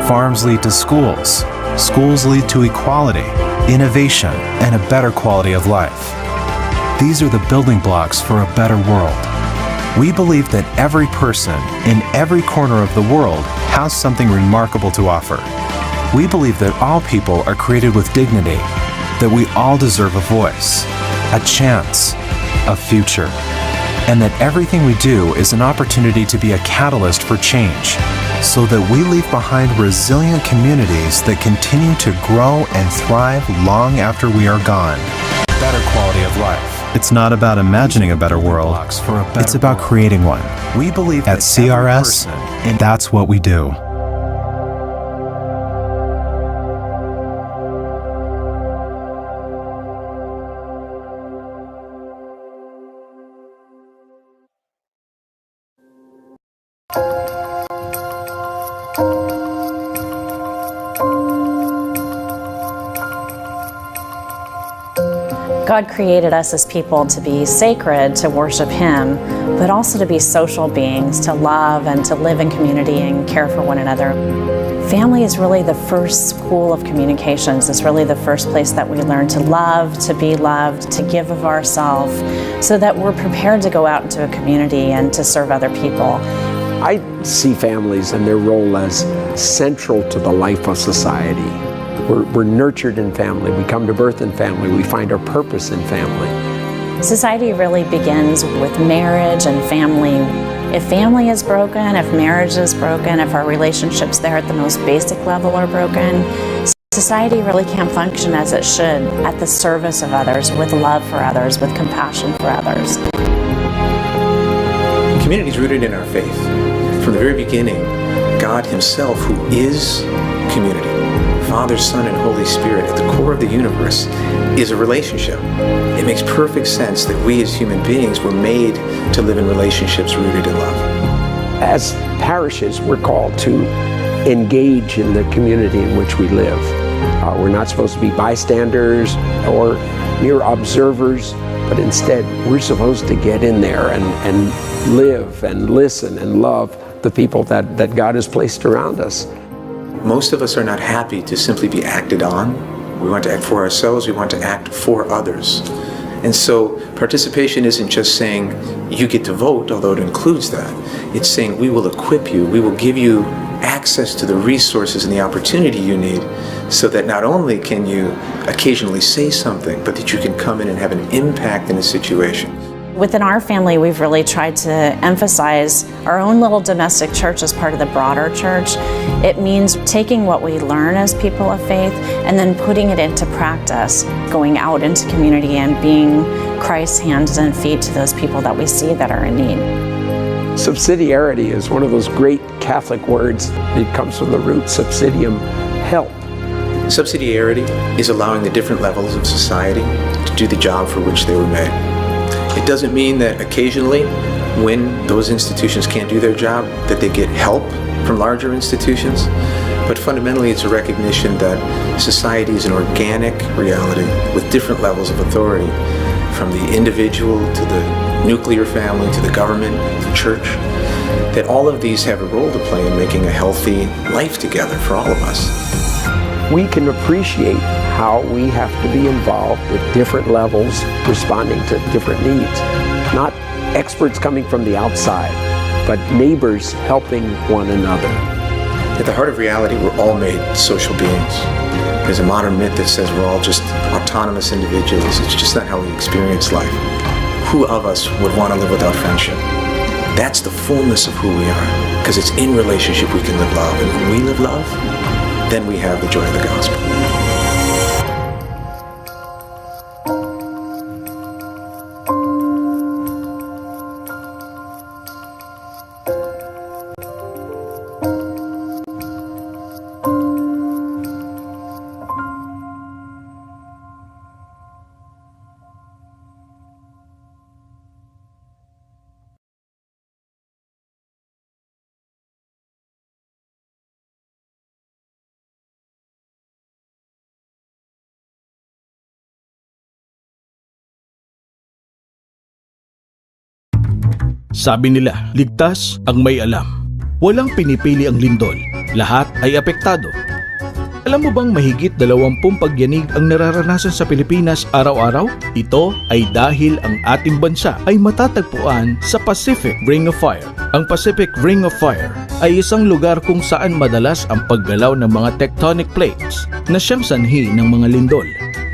Farms lead to schools. Schools lead to equality, innovation, and a better quality of life. These are the building blocks for a better world. We believe that every person in every corner of the world has something remarkable to offer. We believe that all people are created with dignity, that we all deserve a voice, a chance, a future, and that everything we do is an opportunity to be a catalyst for change, so that we leave behind resilient communities that continue to grow and thrive long after we are gone. Better quality of life. It's not about imagining a better world, it's about creating one. We believe at CRS, and that's what we do. God created us as people to be sacred, to worship Him, but also to be social beings, to love and to live in community and care for one another. Family is really the first school of communications. It's really the first place that we learn to love, to be loved, to give of ourselves, so that we're prepared to go out into a community and to serve other people. I see families and their role as central to the life of society. We're nurtured in family, we come to birth in family, we find our purpose in family. Society really begins with marriage and family. If family is broken, if marriage is broken, if our relationships there at the most basic level are broken, society really can't function as it should, at the service of others, with love for others, with compassion for others. Community is rooted in our faith. From the very beginning, God Himself, who is community, Father, Son, and Holy Spirit at the core of the universe, is a relationship. It makes perfect sense that we as human beings were made to live in relationships rooted in love. As parishes, we're called to engage in the community in which we live. We're not supposed to be bystanders or mere observers, but instead we're supposed to get in there and live and listen and love the people that God has placed around us. Most of us are not happy to simply be acted on. We want to act for ourselves, we want to act for others. And so participation isn't just saying you get to vote, although it includes that. It's saying we will equip you, we will give you access to the resources and the opportunity you need, so that not only can you occasionally say something, but that you can come in and have an impact in a situation. Within our family, we've really tried to emphasize our own little domestic church as part of the broader church. It means taking what we learn as people of faith and then putting it into practice, going out into community and being Christ's hands and feet to those people that we see that are in need. Subsidiarity is one of those great Catholic words. It comes from the root subsidium, help. Subsidiarity is allowing the different levels of society to do the job for which they were made. It doesn't mean that occasionally, when those institutions can't do their job, that they get help from larger institutions, but fundamentally it's a recognition that society is an organic reality with different levels of authority, from the individual to the nuclear family to the government, the church, that all of these have a role to play in making a healthy life together for all of us. We can appreciate how we have to be involved at different levels, responding to different needs. Not experts coming from the outside, but neighbors helping one another. At the heart of reality, we're all made social beings. There's a modern myth that says we're all just autonomous individuals. It's just not how we experience life. Who of us would want to live without friendship? That's the fullness of who we are, because it's in relationship we can live love. And when we live love, then we have the joy of the gospel. Sabi nila, ligtas ang may alam. Walang pinipili ang lindol. Lahat ay apektado. Alam mo bang mahigit 20 pagyanig ang nararanasan sa Pilipinas araw-araw? Ito ay dahil ang ating bansa ay matatagpuan sa Pacific Ring of Fire. Ang Pacific Ring of Fire ay isang lugar kung saan madalas ang paggalaw ng mga tectonic plates na siyang sanhi ng mga lindol.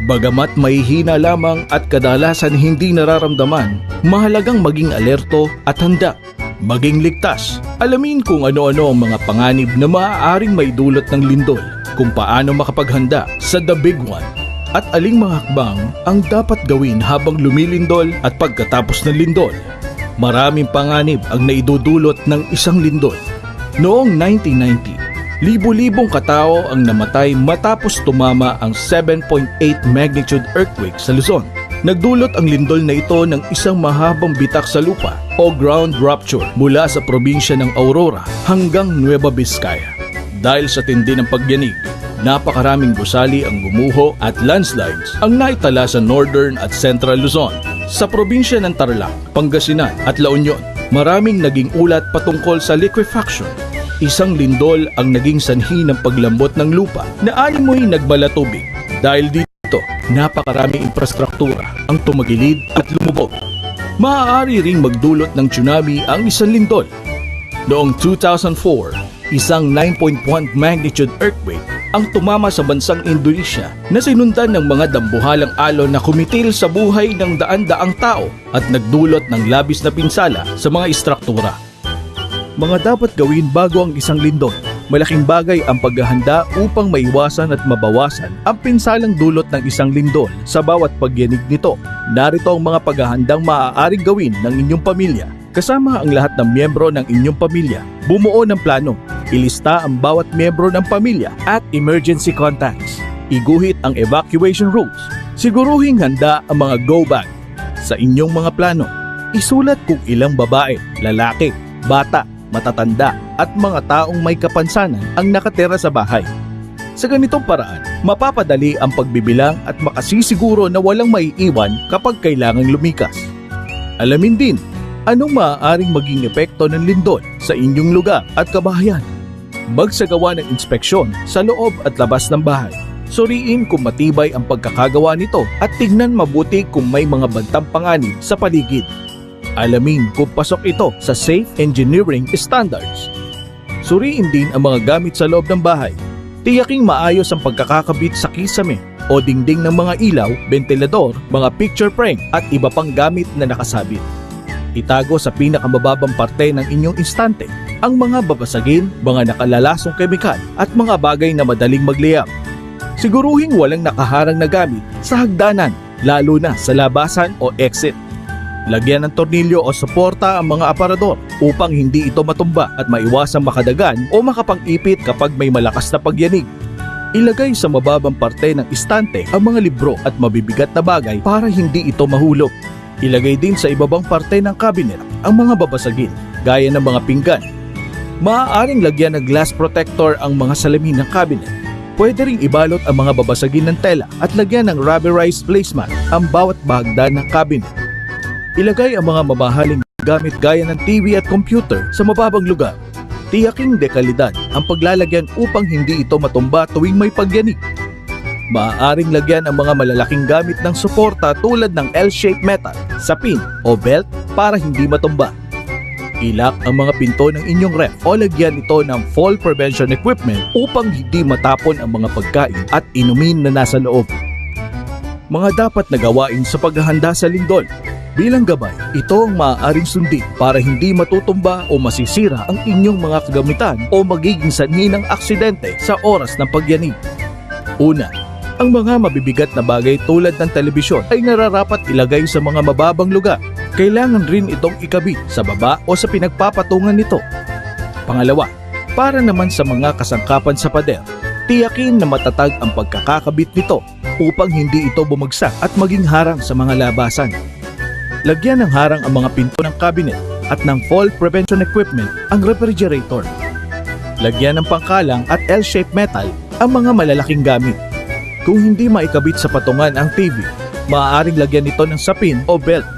Bagamat mahihina lamang at kadalasan hindi nararamdaman, mahalagang maging alerto at handa. Maging ligtas. Alamin kung ano-ano ang mga panganib na maaaring maidulot ng lindol, kung paano makapaghanda sa The Big One, at aling mga hakbang ang dapat gawin habang lumilindol at pagkatapos ng lindol. Maraming panganib ang naidudulot ng isang lindol. Noong 1990, libo-libong katao ang namatay matapos tumama ang 7.8 magnitude earthquake sa Luzon. Nagdulot ang lindol na ito ng isang mahabang bitak sa lupa o ground rupture mula sa probinsya ng Aurora hanggang Nueva Vizcaya. Dahil sa tindi ng pagyanig, napakaraming gusali ang gumuho at landslides ang naitala sa Northern at Central Luzon. Sa probinsya ng Tarlac, Pangasinan at La Union, maraming naging ulat patungkol sa liquefaction. Isang lindol ang naging sanhi ng paglambot ng lupa na animoy nagbala tubig. Dahil dito, napakaraming infrastruktura ang tumagilid at lumubog. Maaari ring magdulot ng tsunami ang isang lindol. Noong 2004, isang 9.1 magnitude earthquake ang tumama sa bansang Indonesia na sinundan ng mga dambuhalang alon na kumitil sa buhay ng daan-daang tao at nagdulot ng labis na pinsala sa mga istruktura. Mga dapat gawin bago ang isang lindol. Malaking bagay ang paghahanda upang maiwasan at mabawasan ang pinsalang dulot ng isang lindol sa bawat pagyanig nito. Narito ang mga paghahandang maaaring gawin ng inyong pamilya. Kasama ang lahat ng miyembro ng inyong pamilya. Bumuo ng plano. Ilista ang bawat miyembro ng pamilya at emergency contacts. Iguhit ang evacuation routes. Siguruhing handa ang mga go bag. Sa inyong mga plano, isulat kung ilang babae, lalaki, bata, matatanda at mga taong may kapansanan ang nakatira sa bahay. Sa ganitong paraan, mapapadali ang pagbibilang at makasisiguro na walang maiiwan kapag kailangang lumikas. Alamin din, anong maaaring maging epekto ng lindol sa inyong lugar at kabahayan. Magsagawa ng inspeksyon sa loob at labas ng bahay. Suriin kung matibay ang pagkakagawa nito at tignan mabuti kung may mga bantang panganib sa paligid. Alamin kung pasok ito sa safe engineering standards. Suriin din ang mga gamit sa loob ng bahay. Tiyaking maayos ang pagkakakabit sa kisame o dingding ng mga ilaw, ventilador, mga picture frame at iba pang gamit na nakasabit. Itago sa pinakamababang parte ng inyong instante ang mga babasagin, mga nakalalasong kemikal at mga bagay na madaling magliyab. Siguruhing walang nakaharang na gamit sa hagdanan, lalo na sa labasan o exit. Lagyan ng tornilyo o suporta ang mga aparador upang hindi ito matumba at maiwasang makadagan o makapang-ipit kapag may malakas na pagyanig. Ilagay sa mababang parte ng istante ang mga libro at mabibigat na bagay para hindi ito mahulog. Ilagay din sa ibabang parte ng cabinet ang mga babasagin, gaya ng mga pinggan. Maaaring lagyan ng glass protector ang mga salamin ng cabinet. Pwede ring ibalot ang mga babasagin ng tela at lagyan ng rubberized placemat ang bawat bahagdan ng cabinet. Ilagay ang mga mamahaling gamit gaya ng TV at computer sa mababang lugar. Tiyaking dekalidad ang paglalagyan upang hindi ito matumba tuwing may pagyanig. Maaaring lagyan ang mga malalaking gamit ng suporta tulad ng L-shaped metal, sapin o belt para hindi matumba. Ilak ang mga pinto ng inyong ref o lagyan ito ng fall prevention equipment upang hindi matapon ang mga pagkain at inumin na nasa loob. Mga dapat na gawain sa paghahanda sa lindol. Bilang gabay, ito ang maaaring sundin para hindi matutumba o masisira ang inyong mga kagamitan o magiging sanhi ng aksidente sa oras ng pagyanig. Una, ang mga mabibigat na bagay tulad ng telebisyon ay nararapat ilagay sa mga mababang lugar. Kailangan rin itong ikabit sa baba o sa pinagpapatungan nito. Pangalawa, para naman sa mga kasangkapan sa pader, tiyakin na matatag ang pagkakakabit nito upang hindi ito bumagsak at maging harang sa mga labasan. Lagyan ng harang ang mga pinto ng cabinet at ng fall prevention equipment ang refrigerator. Lagyan ng pangkalang at L-shaped metal ang mga malalaking gamit. Kung hindi maikabit sa patungan ang TV, maaaring lagyan ito ng sapin o belt.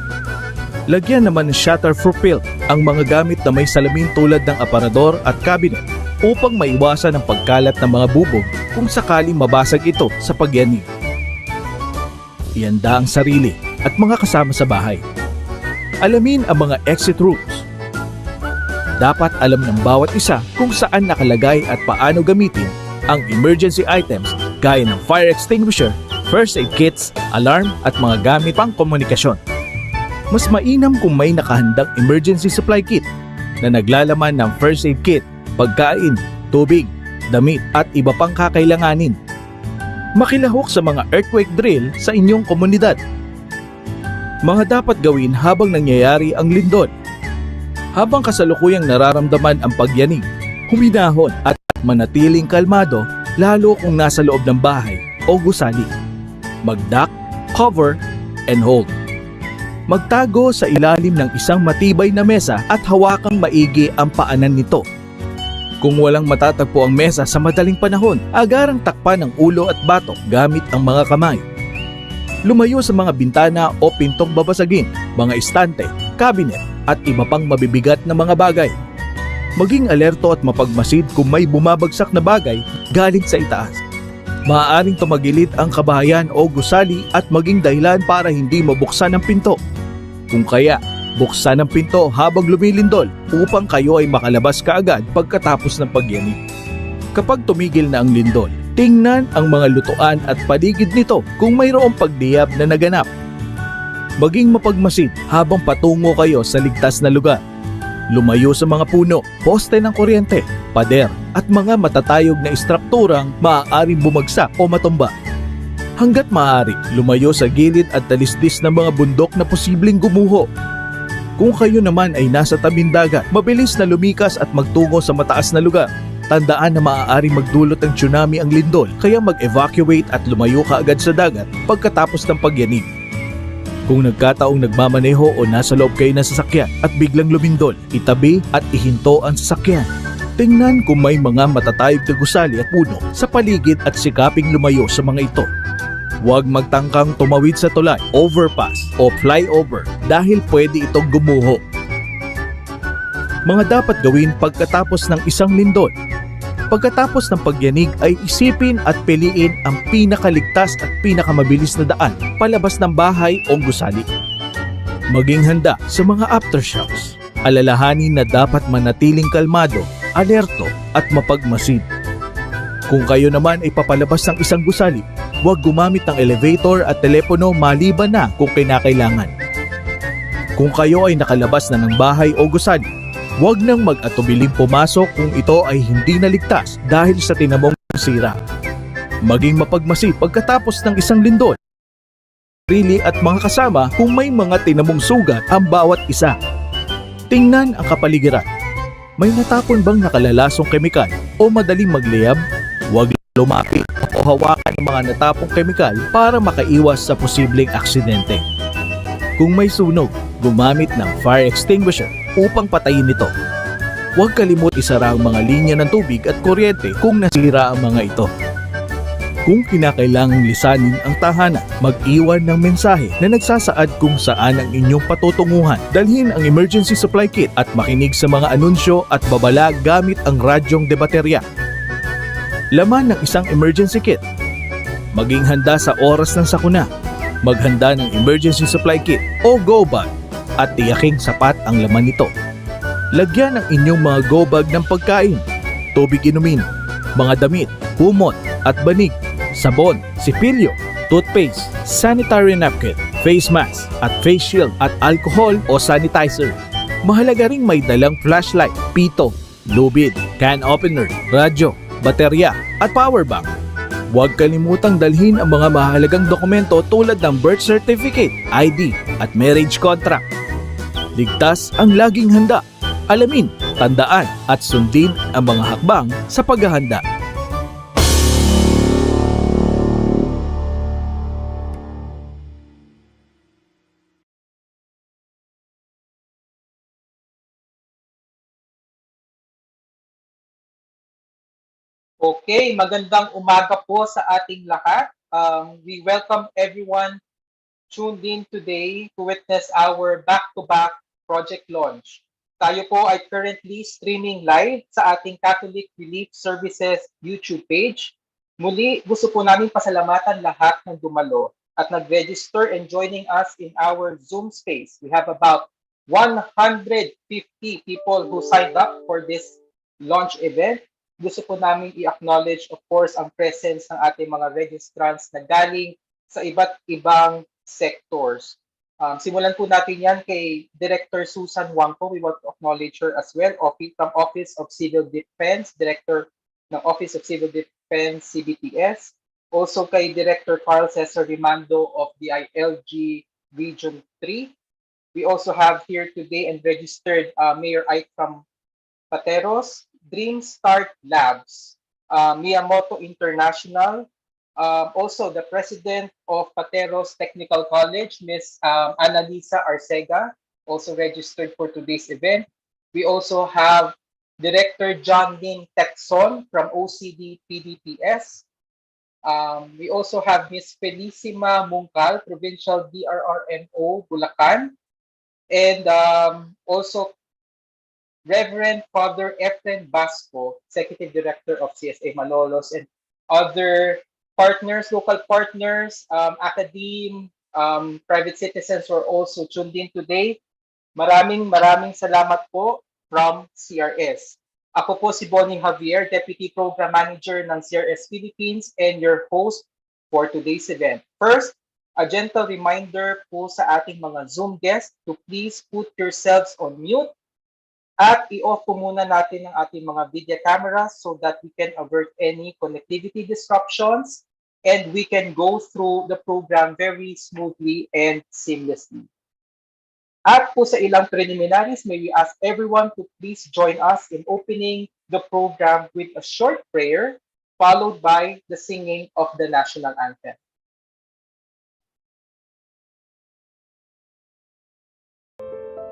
Lagyan naman ng shutter-proof film ang mga gamit na may salamin tulad ng aparador at cabinet upang maiwasan ang pagkalat ng mga bubog kung sakaling mabasag ito sa pagyanig. Ihanda ang sarili at mga kasama sa bahay. Alamin ang mga exit rules. Dapat alam ng bawat isa kung saan nakalagay at paano gamitin ang emergency items gaya ng fire extinguisher, first aid kits, alarm at mga gamit pang komunikasyon. Mas mainam kung may nakahandang emergency supply kit na naglalaman ng first aid kit, pagkain, tubig, damit at iba pang kakailanganin. Makilahok sa mga earthquake drill sa inyong komunidad. Mga dapat gawin habang nangyayari ang lindol. Habang kasalukuyang nararamdaman ang pagyanig, huminahon at manatiling kalmado lalo kung nasa loob ng bahay o gusali. Mag-duck, cover, and hold. Magtago sa ilalim ng isang matibay na mesa at hawakang maigi ang paanan nito. Kung walang matatagpo ang mesa sa madaling panahon, agarang takpan ang ulo at batok gamit ang mga kamay. Lumayo sa mga bintana o pintong babasagin, mga estante, cabinet at iba pang mabibigat na mga bagay. Maging alerto at mapagmasid kung may bumabagsak na bagay galing sa itaas. Maaaring tumagilid ang kabahayan o gusali at maging dahilan para hindi mabuksan ang pinto. Kung kaya, buksan ang pinto habang lumilindol upang kayo ay makalabas kaagad pagkatapos ng pagyanig. Kapag tumigil na ang lindol, tingnan ang mga lutuan at paligid nito kung mayroong pagdiyab na naganap. Maging mapagmasid habang patungo kayo sa ligtas na lugar. Lumayo sa mga puno, poste ng kuryente, pader at mga matatayog na istrukturang maaaring bumagsak o matumba. Hanggat maaari, lumayo sa gilid at talisdis ng mga bundok na posibleng gumuho. Kung kayo naman ay nasa tabing dagat, mabilis na lumikas at magtungo sa mataas na lugar. Tandaan na maaaring magdulot ng tsunami ang lindol, kaya mag-evacuate at lumayo kaagad sa dagat pagkatapos ng pagyanig. Kung nagkataong nagmamaneho o nasa loob kayo ng sasakyan at biglang lumindol, itabi at ihinto ang sasakyan. Tingnan kung may mga matatayog na gusali at puno sa paligid at sikaping lumayo sa mga ito. Huwag magtangkang tumawid sa tulay, overpass o flyover dahil pwede itong gumuho. Mga dapat gawin pagkatapos ng isang lindol. Pagkatapos ng pagyanig ay isipin at piliin ang pinakaligtas at pinakamabilis na daan palabas ng bahay o gusali. Maging handa sa mga aftershocks. Alalahanin na dapat manatiling kalmado, alerto at mapagmasid. Kung kayo naman ay papalabas ng isang gusali, huwag gumamit ng elevator at telepono maliban na kung kinakailangan. Kung kayo ay nakalabas na ng bahay o gusali, huwag nang mag-atubiling pumasok kung ito ay hindi naligtas dahil sa tinamong sira. Maging mapagmasid pagkatapos ng isang lindol. Sarili at mga kasama kung may mga tinamong sugat ang bawat isa. Tingnan ang kapaligiran. May natapon bang nakalalasong kemikal o madaling magliyab? Huwag lumapit o hawakan ng mga natapong kemikal para makaiwas sa posibleng aksidente. Kung may sunog, gumamit ng fire extinguisher upang patayin ito. Huwag kalimut isara ang mga linya ng tubig at kuryente kung nasira ang mga ito. Kung kinakailangang lisanin ang tahanan, mag-iwan ng mensahe na nagsasaad kung saan ang inyong patutunguhan. Dalhin ang emergency supply kit at makinig sa mga anunsyo at babala gamit ang radyong de baterya. Laman ng isang emergency kit. Maging handa sa oras ng sakuna. Maghanda ng emergency supply kit o go bag at tiyaking sapat ang laman nito. Lagyan ang inyong mga go bag ng pagkain, tubig inumin, mga damit, kumot at banig, sabon, sipilyo, toothpaste, sanitary napkin, face mask at face shield at alcohol o sanitizer. Mahalaga ring may dalang flashlight, pito, lubid, can opener, radyo, baterya at power bank. Huwag kalimutang dalhin ang mga mahalagang dokumento tulad ng birth certificate, ID at marriage contract. Ligtas ang laging handa. Alamin, tandaan at sundin ang mga hakbang sa paghahanda. Okay, magandang umaga po sa ating lahat. We welcome everyone tuned in today to witness our back-to-back project launch. Tayo po ay currently streaming live sa ating Catholic Relief Services YouTube page. Muli, gusto po namin pasalamatan lahat ng dumalo at nag-register and joining us in our Zoom space. We have about 150 people who signed up for this launch event. Gusto po namin i-acknowledge, of course, ang presence ng ating mga registrants na galing sa iba't ibang sectors. Simulan po natin yan kay Director Susan Wangko. We want to acknowledge her as well, from Office of Civil Defense, Director ng Office of Civil Defense, CBTS. Also kay Director Carl Cesar Rimando of the LG Region 3. We also have here today and registered Mayor Ike from Pateros, Dream Start Labs, Miyamoto International, also the President of Pateros Technical College, Ms. Annalisa Arcega, also registered for today's event. We also have Director John Lin Texon from OCD PDPS. We also have Ms. Felicima Mungkal, Provincial DRRMO, Bulacan, and also Reverend Father Efren Basco, Executive Director of CSA Malolos, and other partners, local partners, academe, private citizens who are also tuned in today. Maraming salamat po from CRS. Ako po si Bonnie Javier, Deputy Program Manager ng CRS Philippines and your host for today's event. First, a gentle reminder po sa ating mga Zoom guests to please put yourselves on mute at i-off po muna natin ang ating mga video cameras so that we can avert any connectivity disruptions and we can go through the program very smoothly and seamlessly. At po sa ilang preliminaries, may we ask everyone to please join us in opening the program with a short prayer followed by the singing of the national anthem.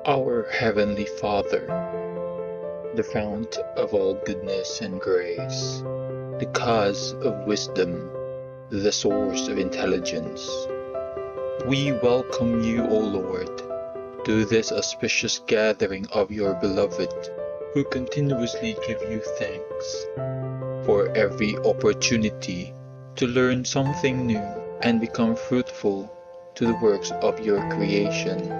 Our Heavenly Father, the fount of all goodness and grace, the cause of wisdom, the source of intelligence, we welcome you, O Lord, to this auspicious gathering of your beloved, who continuously give you thanks for every opportunity to learn something new and become fruitful to the works of your creation.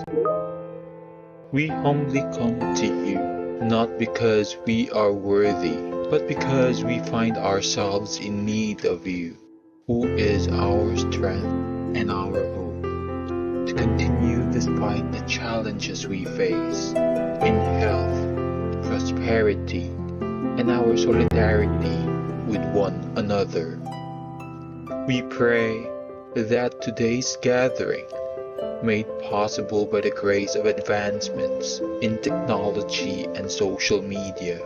We humbly come to you, not because we are worthy, but because we find ourselves in need of you, who is our strength and our hope, to continue despite the challenges we face in health, prosperity, and our solidarity with one another. We pray that today's gathering, made possible by the grace of advancements in technology and social media,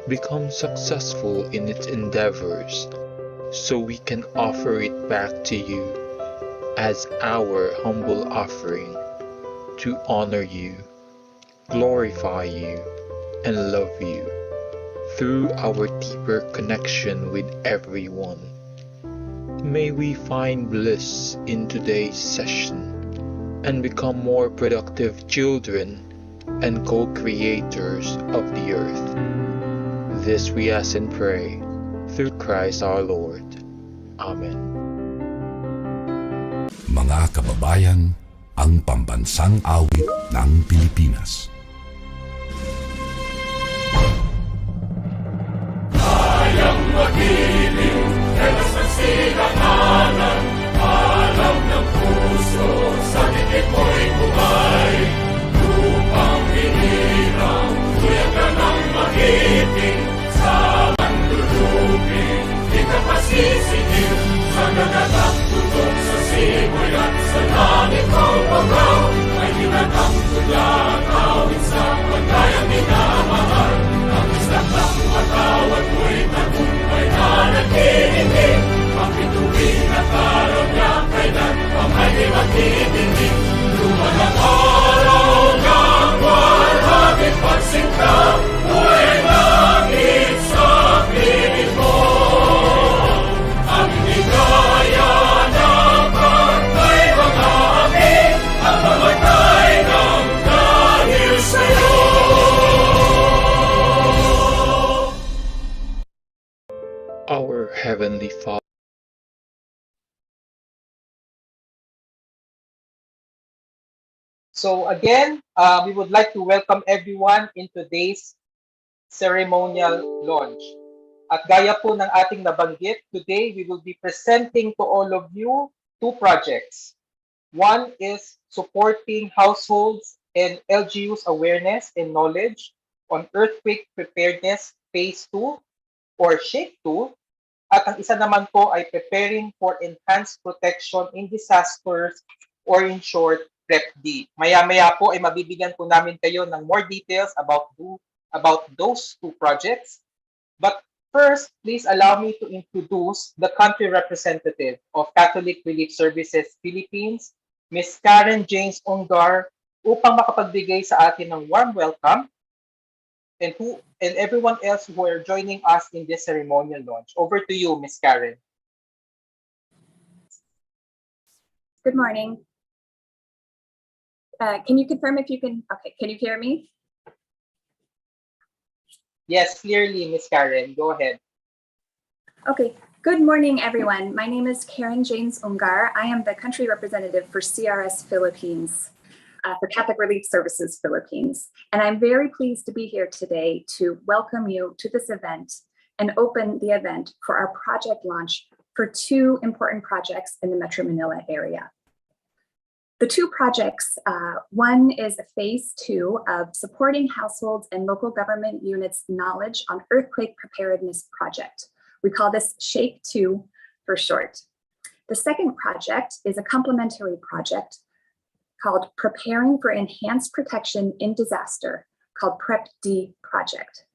become successful in its endeavors, so we can offer it back to you as our humble offering to honor you, glorify you, and love you through our deeper connection with everyone. May we find bliss in today's session and become more productive children and co-creators of the earth. This we ask and pray through Christ our Lord. Amen. Mga kababayan, ang pambansang awit ng Pilipinas. Kayang magiliw, telas ng silanganan, alam ng puso, sa titik mo'y buhay. Lupang hinirang, kuya ka ng magiting, sa manlulupin, di ka pasisingil, sa nagagang tutok sa simoy at sa langit mong pagaw, ay hinatang tulang awit sa pagkayang minamahal. Ang isang ng matawad mo'y tagumpay na naghihiling, makituwing at araw niya kailan pang ay di magtitingin. Lumalang araw ng walhagit pagsinta, buhay langit sa piling mo. Ang ligaya na pagkay mga amin, Heavenly Father. So again, we would like to welcome everyone in today's ceremonial launch. At gaya po ng ating nabanggit, today we will be presenting to all of you two projects. One is supporting households and LGUs awareness and knowledge on earthquake preparedness phase 2 or SHAKE 2. At ang isa naman po ay preparing for enhanced protection in disasters or in short, PrEPD. Maya-maya po ay mabibigyan po namin kayo ng more details about those two projects. But first, please allow me to introduce the country representative of Catholic Relief Services Philippines, Ms. Karen James Ongar, upang makapagbigay sa atin ng warm welcome and everyone else who are joining us in this ceremonial launch. Over to you, Ms. Karen. Good morning. Can you confirm if you can, okay, can you hear me? Yes, clearly, Ms. Karen, go ahead. Okay, good morning, everyone. My name is Karen James Ungar. I am the country representative for CRS Philippines, for Catholic Relief Services Philippines. And I'm very pleased to be here today to welcome you to this event and open the event for our project launch for two important projects in the Metro Manila area. The two projects, one is a phase 2 of supporting households and local government units' knowledge on earthquake preparedness project. We call this SHAKE 2 for short. The second project is a complementary project called Preparing for Enhanced Protection in Disaster, called PrEPD project.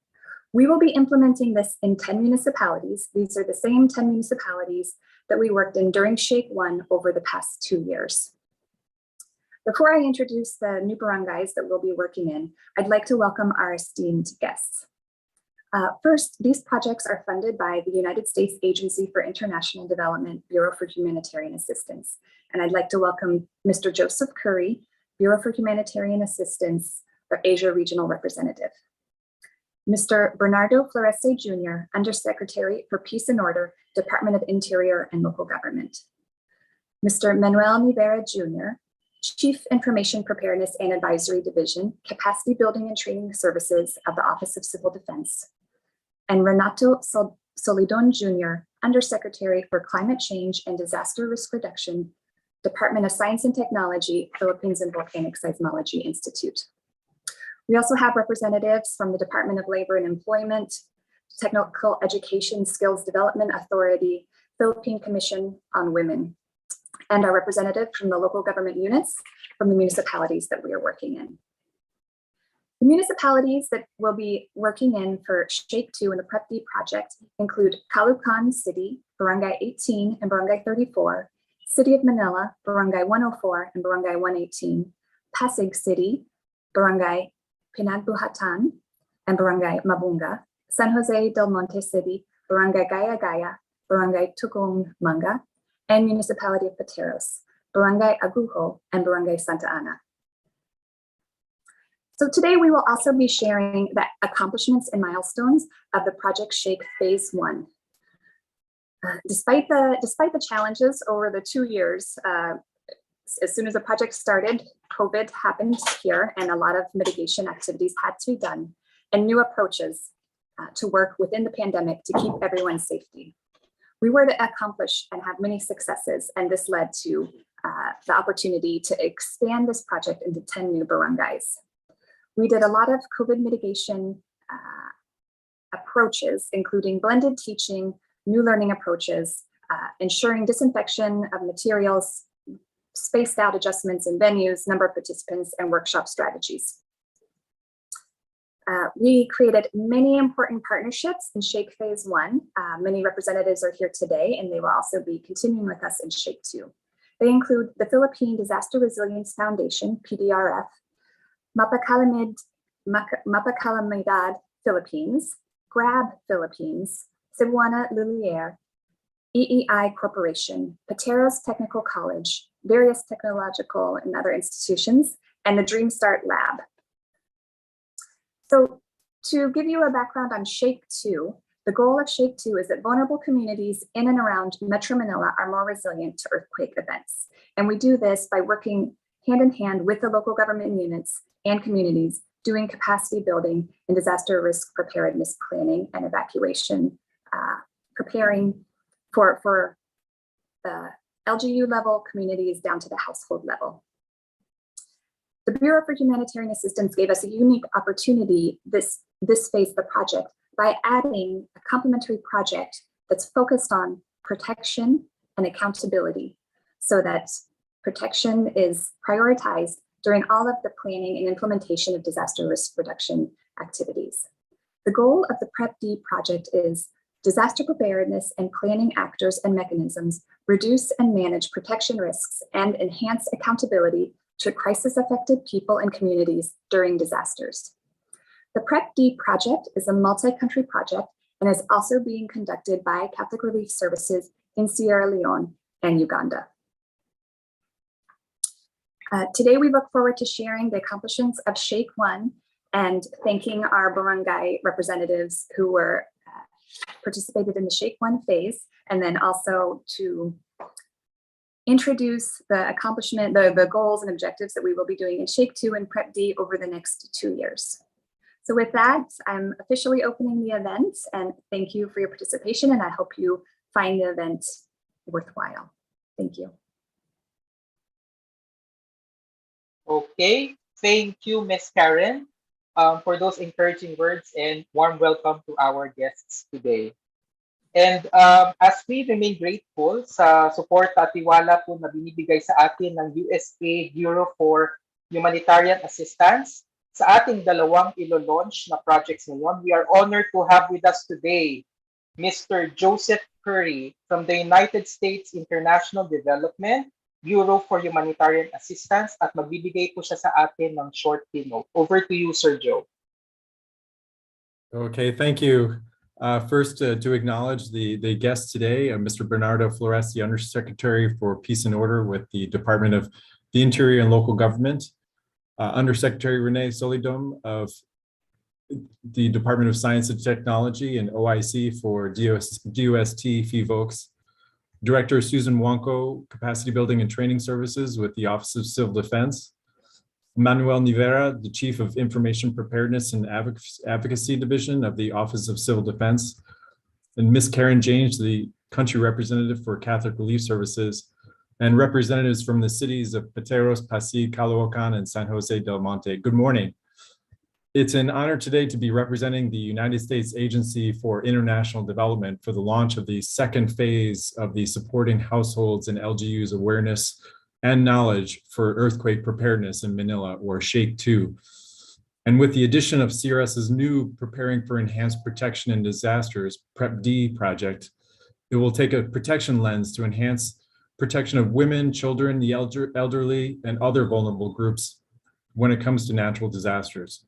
We will be implementing this in 10 municipalities. These are the same 10 municipalities that we worked in during SHAKE 1 over the past 2 years. Before I introduce the new barangays that we'll be working in, I'd like to welcome our esteemed guests. First, these projects are funded by the United States Agency for International Development, Bureau for Humanitarian Assistance. And I'd like to welcome Mr. Joseph Curry, Bureau for Humanitarian Assistance for Asia Regional Representative. Mr. Bernardo Florese Jr., Undersecretary for Peace and Order, Department of Interior and Local Government. Mr. Manuel Nivera Jr., Chief Information Preparedness and Advisory Division, Capacity Building and Training Services of the Office of Civil Defense. And Renato Solidon Jr., Undersecretary for Climate Change and Disaster Risk Reduction, Department of Science and Technology, Philippines and Volcanic Seismology Institute. We also have representatives from the Department of Labor and Employment, Technical Education Skills Development Authority, Philippine Commission on Women, and our representative from the local government units from the municipalities that we are working in. The municipalities that we'll be working in for SHAKE 2 and the PrEPD project include Caloocan City, Barangay 18 and Barangay 34, City of Manila, Barangay 104 and Barangay 118, Pasig City, Barangay Pinagbuhatan and Barangay Mabunga, San Jose del Monte City, Barangay Gaya Gaya, Barangay Tugong Manga, and Municipality of Pateros, Barangay Agujo, and Barangay Santa Ana. So today we will also be sharing the accomplishments and milestones of the Project SHAKE Phase 1. Despite the challenges over the 2 years, as soon as the project started, COVID happened here and a lot of mitigation activities had to be done and new approaches to work within the pandemic to keep everyone's safety. We were to accomplish and have many successes, and this led to the opportunity to expand this project into 10 new barangays. We did a lot of COVID mitigation approaches, including blended teaching, new learning approaches, ensuring disinfection of materials, spaced out adjustments in venues, number of participants, and workshop strategies. We created many important partnerships in SHAKE Phase 1. Many representatives are here today, and they will also be continuing with us in SHAKE 2. They include the Philippine Disaster Resilience Foundation, PDRF, Mapakalamidad Philippines, GRAB Philippines, Cebuana Lulier, EEI Corporation, Pateros Technical College, various technological and other institutions, and the Dream Start Lab. So to give you a background on SHAKE 2, The goal of Shake 2 is that vulnerable communities in and around Metro Manila are more resilient to earthquake events. And we do this by working hand in hand with the local government units and communities, doing capacity building and disaster risk preparedness planning and evacuation, preparing for the LGU level communities down to the household level. The Bureau for Humanitarian Assistance gave us a unique opportunity this phase of the project by adding a complementary project that's focused on protection and accountability, so that protection is prioritized during all of the planning and implementation of disaster risk reduction activities. The goal of the PrEPD project is disaster preparedness and planning actors and mechanisms reduce and manage protection risks and enhance accountability to crisis-affected people and communities during disasters. The PrEPD project is a multi-country project and is also being conducted by Catholic Relief Services in Sierra Leone and Uganda. Today, we look forward to sharing the accomplishments of Shake 1 and thanking our barangay representatives who were participated in the Shake 1 phase, and then also to introduce the accomplishment, the goals and objectives that we will be doing in Shake 2 and PrEPD over the next 2 years. So with that, I'm officially opening the event, and thank you for your participation, and I hope you find the event worthwhile. Thank you. Okay, thank you, Ms. Karen, for those encouraging words, and warm welcome to our guests today. And as we remain grateful sa support at tiwala po na binibigay sa atin ng USA Bureau for Humanitarian Assistance sa ating dalawang ilo-launch na projects ngayon, we are honored to have with us today Mr. Joseph Curry from the United States International Development Bureau for Humanitarian Assistance, at magbibigay po siya sa atin ng short keynote. Over to you, Sir Joe. Okay, thank you. First, to acknowledge the guest today, Mr. Bernardo Flores, the Undersecretary for Peace and Order with the Department of the Interior and Local Government, Undersecretary Renee Solidum of the Department of Science and Technology and OIC for DOST FIVOX, Director Susan Wanko, Capacity Building and Training Services with the Office of Civil Defense, Manuel Nivera, the Chief of Information Preparedness and Advocacy Division of the Office of Civil Defense, and Ms. Karen James, the Country Representative for Catholic Relief Services, and representatives from the cities of Pateros, Pasig, Caloocan, and San Jose del Monte. Good morning. It's an honor today to be representing the United States Agency for International Development for the launch of the second phase of the Supporting Households and LGUs Awareness and Knowledge for Earthquake Preparedness in Manila, or Shake 2. And with the addition of CRS's new Preparing for Enhanced Protection in Disasters, PrEPD project, it will take a protection lens to enhance protection of women, children, the elderly, and other vulnerable groups when it comes to natural disasters.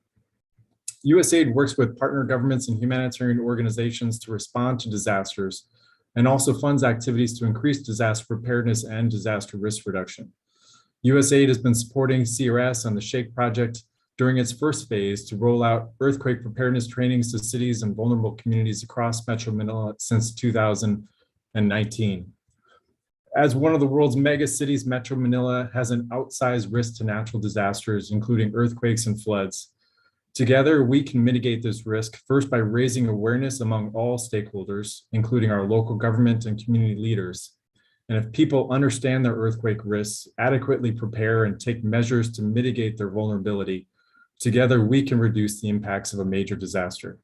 USAID works with partner governments and humanitarian organizations to respond to disasters, and also funds activities to increase disaster preparedness and disaster risk reduction. USAID has been supporting CRS on the Shake project during its first phase to roll out earthquake preparedness trainings to cities and vulnerable communities across Metro Manila since 2019. As one of the world's mega cities, Metro Manila has an outsized risk to natural disasters, including earthquakes and floods. Together, we can mitigate this risk first by raising awareness among all stakeholders, including our local government and community leaders. And if people understand their earthquake risks, adequately prepare and take measures to mitigate their vulnerability, together we can reduce the impacts of a major disaster.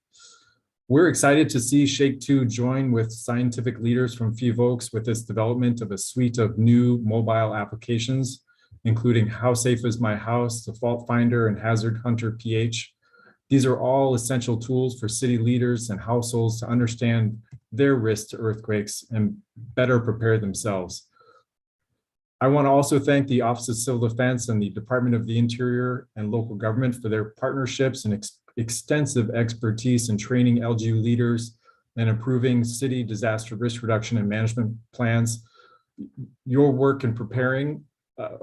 We're excited to see Shake 2 join with scientific leaders from FIVOX with this development of a suite of new mobile applications, including How Safe Is My House, the Fault Finder, and Hazard Hunter PH. These are all essential tools for city leaders and households to understand their risk to earthquakes and better prepare themselves. I want to also thank the Office of Civil Defense and the Department of the Interior and Local Government for their partnerships and extensive expertise in training LGU leaders and improving city disaster risk reduction and management plans. Your work in preparing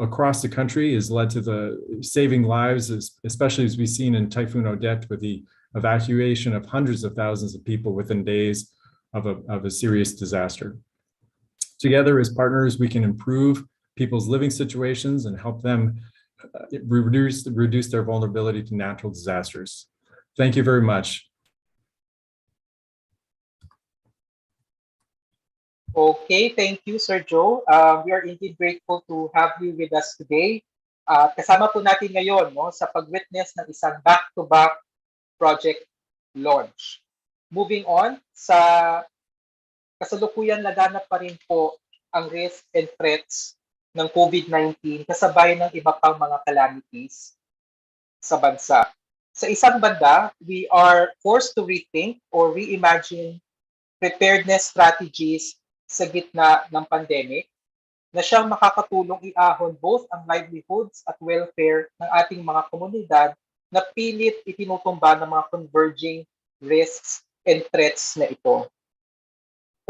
across the country has led to the saving lives, especially as we've seen in Typhoon Odette with the evacuation of hundreds of thousands of people within days of a serious disaster. Together as partners, we can improve people's living situations and help them reduce their vulnerability to natural disasters. Thank you very much. Okay, thank you, Sir Joe. We are indeed grateful to have you with us today. Kasama po natin ngayon sa pag-witness ng isang back-to-back project launch. Moving on, sa kasalukuyan laganap pa rin po ang risks and threats ng COVID-19 kasabay ng iba pang mga calamities sa bansa. Sa isang banda, we are forced to rethink or reimagine preparedness strategies sa gitna ng pandemic na siyang makakatulong iahon both ang livelihoods at welfare ng ating mga komunidad na pilit itinutumba ng mga converging risks and threats na ito.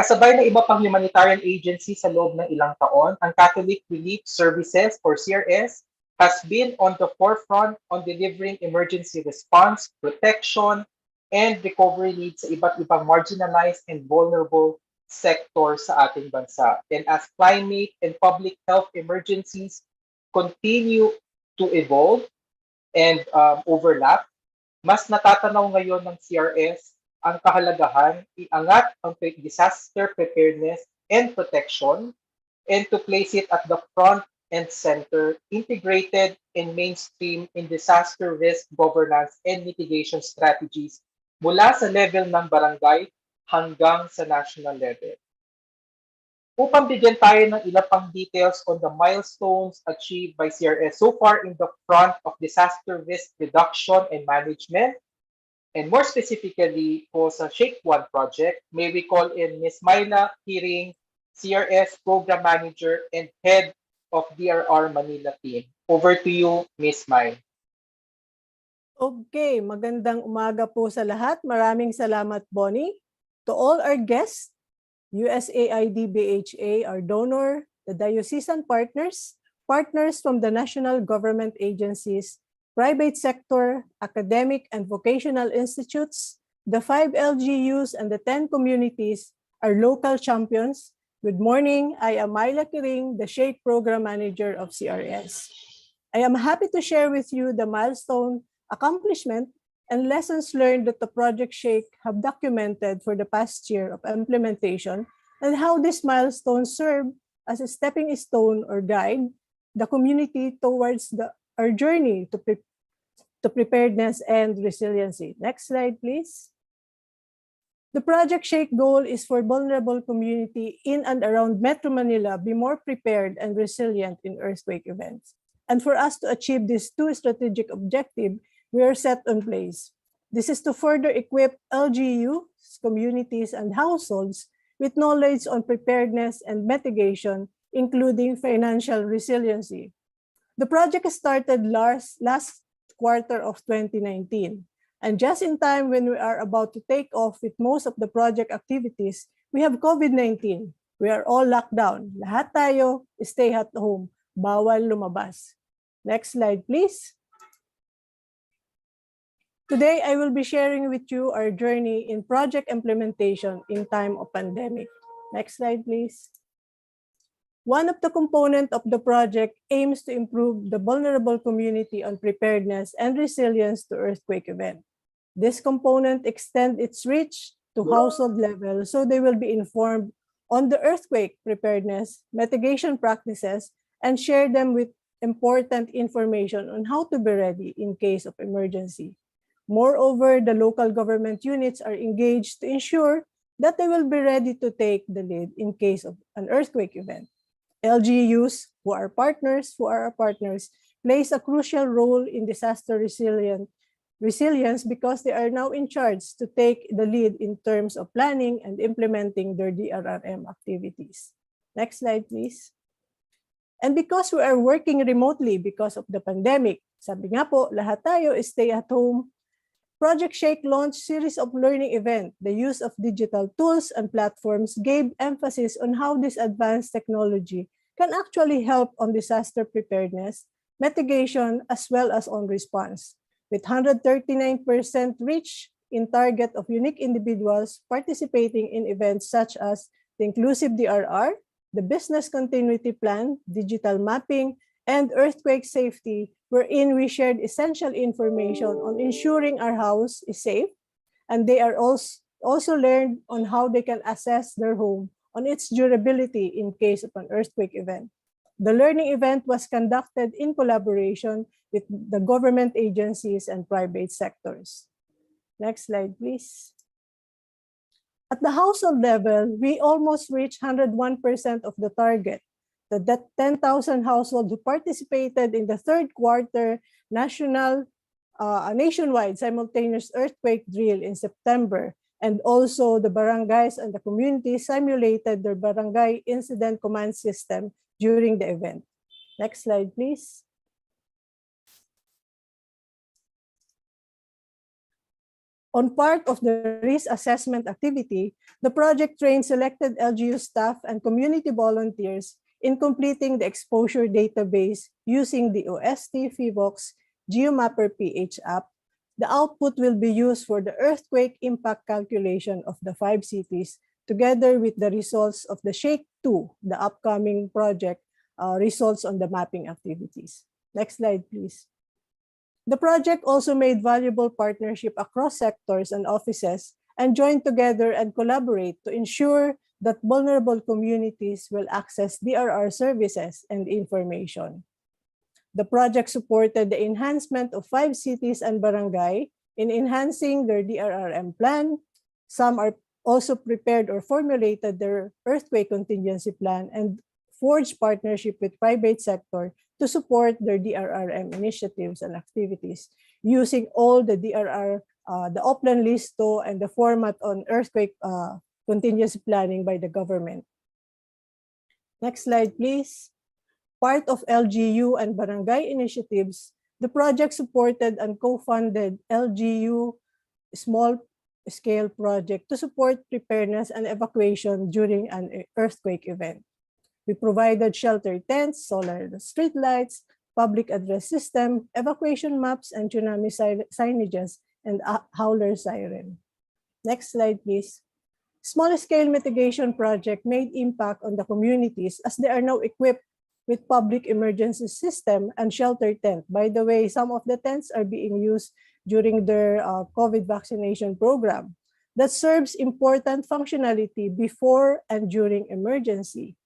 Kasabay ng iba pang humanitarian agency sa loob ng ilang taon, ang Catholic Relief Services or CRS has been on the forefront on delivering emergency response, protection, and recovery needs sa iba't ibang marginalized and vulnerable sector sa ating bansa. And as climate and public health emergencies continue to evolve and overlap, mas natatanaw ngayon ng CRS ang kahalagahan, iangat ang disaster preparedness and protection, and to place it at the front and center, integrated and mainstream in disaster risk governance and mitigation strategies mula sa level ng barangay hanggang sa national level. Upang bigyan tayo ng ilang pang details on the milestones achieved by CRS so far in the front of disaster risk reduction and management, and more specifically po sa Shake One project, may we call in Ms. Myla Hiring, CRS Program Manager and Head of DRR Manila Team. Over to you, Ms. Myla. Okay, magandang umaga po sa lahat. Maraming salamat, Bonnie. To all our guests, USAID BHA, our donor, the diocesan partners, partners from the national government agencies, private sector, academic and vocational institutes, the 5 LGUs and the 10 communities, our local champions. Good morning, I am Myla Kiring, the Shake Program Manager of CRS. I am happy to share with you the milestone, accomplishment, and lessons learned that the Project Shake have documented for the past year of implementation, and how these milestones serve as a stepping stone or guide the community towards our journey to preparedness and resiliency. Next slide, please. The Project Shake goal is for vulnerable community in and around Metro Manila be more prepared and resilient in earthquake events. And for us to achieve these two strategic objectives, we are set in place. This is to further equip LGUs, communities, and households with knowledge on preparedness and mitigation, including financial resiliency. The project started last quarter of 2019. And just in time when we are about to take off with most of the project activities, we have COVID-19. We are all locked down. Lahat tayo, stay at home. Bawal lumabas. Next slide, please. Today, I will be sharing with you our journey in project implementation in time of pandemic. Next slide, please. One of the components of the project aims to improve the vulnerable community on preparedness and resilience to earthquake event. This component extends its reach to household level so they will be informed on the earthquake preparedness, mitigation practices, and share them with important information on how to be ready in case of emergency. Moreover, the local government units are engaged to ensure that they will be ready to take the lead in case of an earthquake event. LGUs, who are our partners, plays a crucial role in disaster resilience because they are now in charge to take the lead in terms of planning and implementing their DRRM activities. Next slide, please. And because we are working remotely because of the pandemic, sabi nga po, lahat tayo stay at home. Project Shake launched series of learning events. The use of digital tools and platforms gave emphasis on how this advanced technology can actually help on disaster preparedness, mitigation, as well as on response. with 139% reach in target of unique individuals participating in events such as the Inclusive DRR, the Business Continuity Plan, Digital Mapping, and Earthquake Safety, wherein we shared essential information on ensuring our house is safe, and they are also learned on how they can assess their home on its durability in case of an earthquake event. The learning event was conducted in collaboration with the government agencies and private sectors. Next slide, please. At the household level, we almost reached 101% of the target. The 10,000 households who participated in the third quarter nationwide simultaneous earthquake drill in September, and also the barangays and the community simulated their barangay incident command system during the event. Next slide, please. On part of the risk assessment activity, the project trained selected LGU staff and community volunteers in completing the exposure database using the OST FIVOX GeoMapper PH app. The output will be used for the earthquake impact calculation of the 5 cities, together with the results of the SHAKE-2, the upcoming project results on the mapping activities. Next slide, please. The project also made valuable partnership across sectors and offices and joined together and collaborate to ensure that vulnerable communities will access DRR services and information. The project supported the enhancement of 5 cities and barangay in enhancing their DRRM plan. Some are also prepared or formulated their earthquake contingency plan and forged partnership with private sector to support their DRRM initiatives and activities using all the DRR, the Oplan Listo, and the format on earthquake contingency planning by the government. Next slide, please. Part of LGU and barangay initiatives, the project supported and co-funded LGU small-scale project to support preparedness and evacuation during an earthquake event. We provided shelter tents, solar street lights, public address system, evacuation maps, and tsunami signages, and a howler siren. Next slide, please. Small-scale mitigation project made impact on the communities as they are now equipped with public emergency system and shelter tent. By the way, some of the tents are being used during their COVID vaccination program that serves important functionality before and during emergency.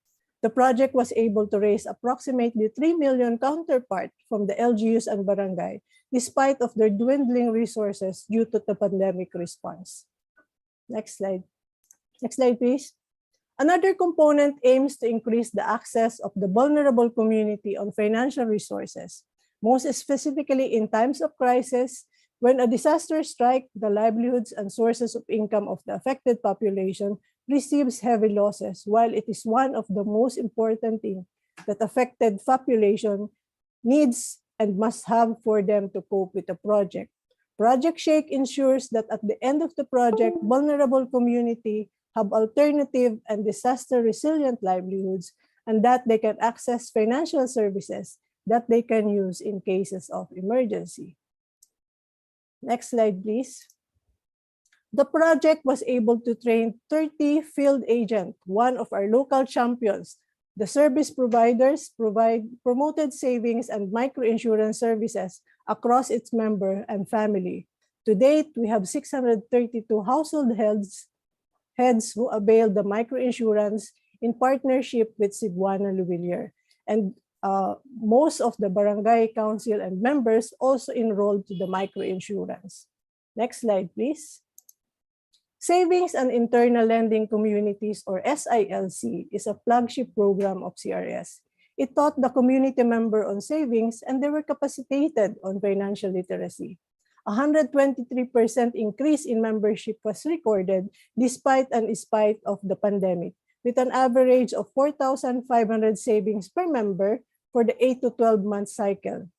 The project was able to raise approximately 3 million counterpart from the LGUs and barangay, despite of their dwindling resources due to the pandemic response. Next slide. Next slide, please. Another component aims to increase the access of the vulnerable community on financial resources, most specifically in times of crisis. When a disaster strikes, the livelihoods and sources of income of the affected population receives heavy losses, while it is one of the most important things that affected population needs and must have for them to cope with the project. Project Shake ensures that at the end of the project, vulnerable community have alternative and disaster-resilient livelihoods, and that they can access financial services that they can use in cases of emergency. Next slide, please. The project was able to train 30 field agents, one of our local champions. The service providers promoted savings and microinsurance services across its member and family. To date, we have 632 household heads who avail the microinsurance in partnership with Cebuana Luwilier. And most of the barangay council and members also enrolled to the microinsurance. Next slide, please. Savings and Internal Lending Communities, or SILC, is a flagship program of CRS. It taught the community member on savings and they were capacitated on financial literacy. 123% increase in membership was recorded despite and in spite of the pandemic, with an average of 4,500 savings per member for the 8 to 12 month cycle.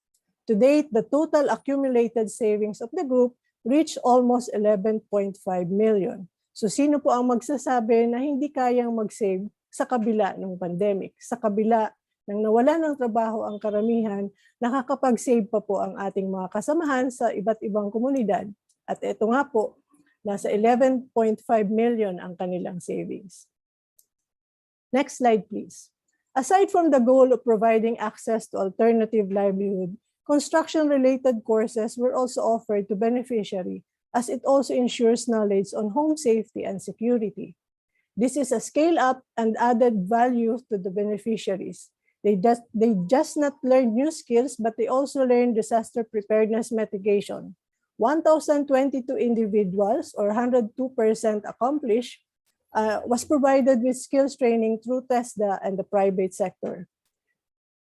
To date, the total accumulated savings of the group reached almost 11.5 million. So sino po ang magsasabi na hindi kayang mag-save sa kabila ng pandemic, sa kabila nang nawala ng trabaho ang karamihan, nakakapag-save pa po ang ating mga kasamahan sa iba't ibang komunidad. At ito nga po, nasa 11.5 million ang kanilang savings. Next slide, please. Aside from the goal of providing access to alternative livelihood, construction-related courses were also offered to beneficiaries as it also ensures knowledge on home safety and security. This is a scale-up and added value to the beneficiaries. They just not learn new skills, but they also learn disaster preparedness mitigation. 1,022 individuals, or 102% accomplished, was provided with skills training through TESDA and the private sector.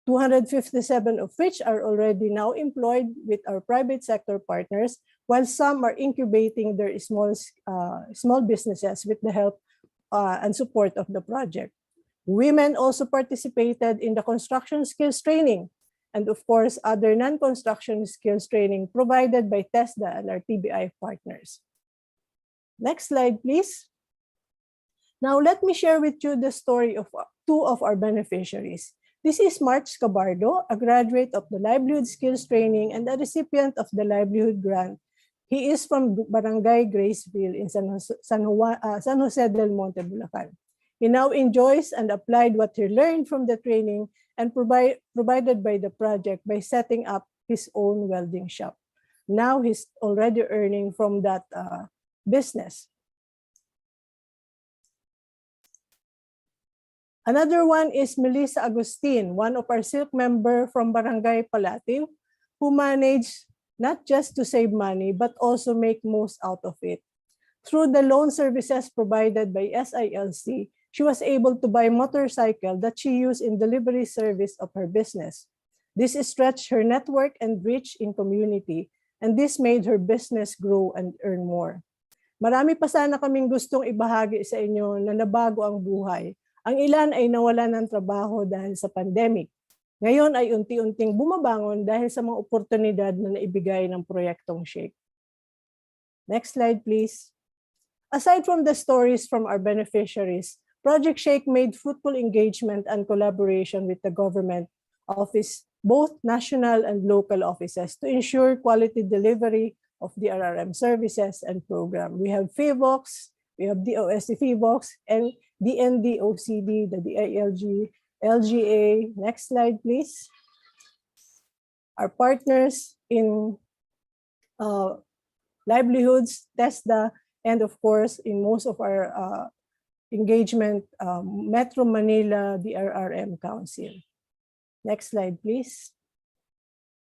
257 of which are already now employed with our private sector partners, while some are incubating their small businesses with the help and support of the project. Women also participated in the construction skills training, and of course, other non-construction skills training provided by TESDA and our TBI partners. Next slide, please. Now, let me share with you the story of two of our beneficiaries. This is March Cabardo, a graduate of the Livelihood Skills Training and a recipient of the Livelihood Grant. He is from Barangay Graceville in San Jose del Monte, Bulacan. He now enjoys and applied what he learned from the training and provided by the project by setting up his own welding shop. Now he's already earning from that business. Another one is Melissa Agustin, one of our silk member from Barangay Palatiu, who managed not just to save money, but also make most out of it. Through the loan services provided by SILC, she was able to buy a motorcycle that she used in delivery service of her business. This stretched her network and reach in community, and this made her business grow and earn more. Marami pa sana kaming gustong ibahagi sa inyo na nabago ang buhay. Ang ilan ay nawalan ng trabaho dahil sa pandemic. Ngayon ay unti-unting bumabangon dahil sa mga oportunidad na naibigay ng proyektong SHAKE. Next slide, please. Aside from the stories from our beneficiaries, Project SHAKE made fruitful engagement and collaboration with the government office, both national and local offices, to ensure quality delivery of the RRM services and program. We have FIVOX, we have DOST FIVOX, and DND OCD, the DILG, LGA. Next slide, please. Our partners in livelihoods, TESDA, and of course, in most of our engagement, Metro Manila, the RRM Council. Next slide, please.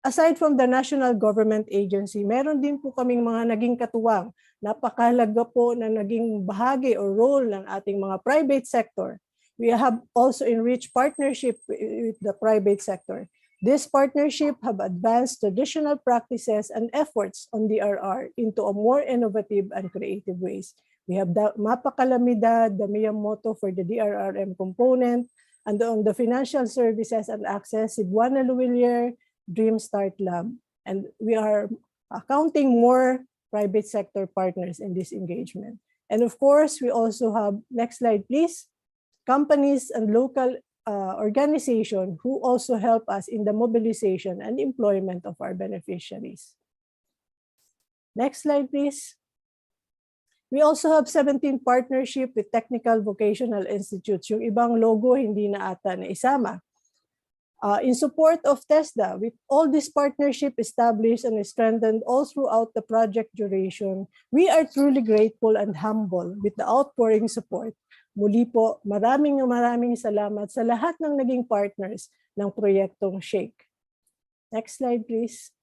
Aside from the national government agency, meron din po kaming mga naging katuwang. Napakahalaga po na naging bahagi o role ng ating mga private sector. We have also enriched partnership with the private sector. This partnership have advanced traditional practices and efforts on DRR into a more innovative and creative ways. We have the Mapa Calamidad, the Miyamoto for the DRRM component, and on the financial services and access, Cebuana Luwilier, Dream Start Lab. And we are counting more private sector partners in this engagement. And of course, we also have, next slide please, companies and local organizations who also help us in the mobilization and employment of our beneficiaries. Next slide please. We also have 17 partnership with technical vocational institutes. Yung ibang logo hindi na ata na isama. In support of TESDA, with all this partnership established and strengthened all throughout the project duration, we are truly grateful and humble with the outpouring support. Muli po, maraming salamat sa lahat ng naging partners ng proyektong SHAKE. Next slide, please.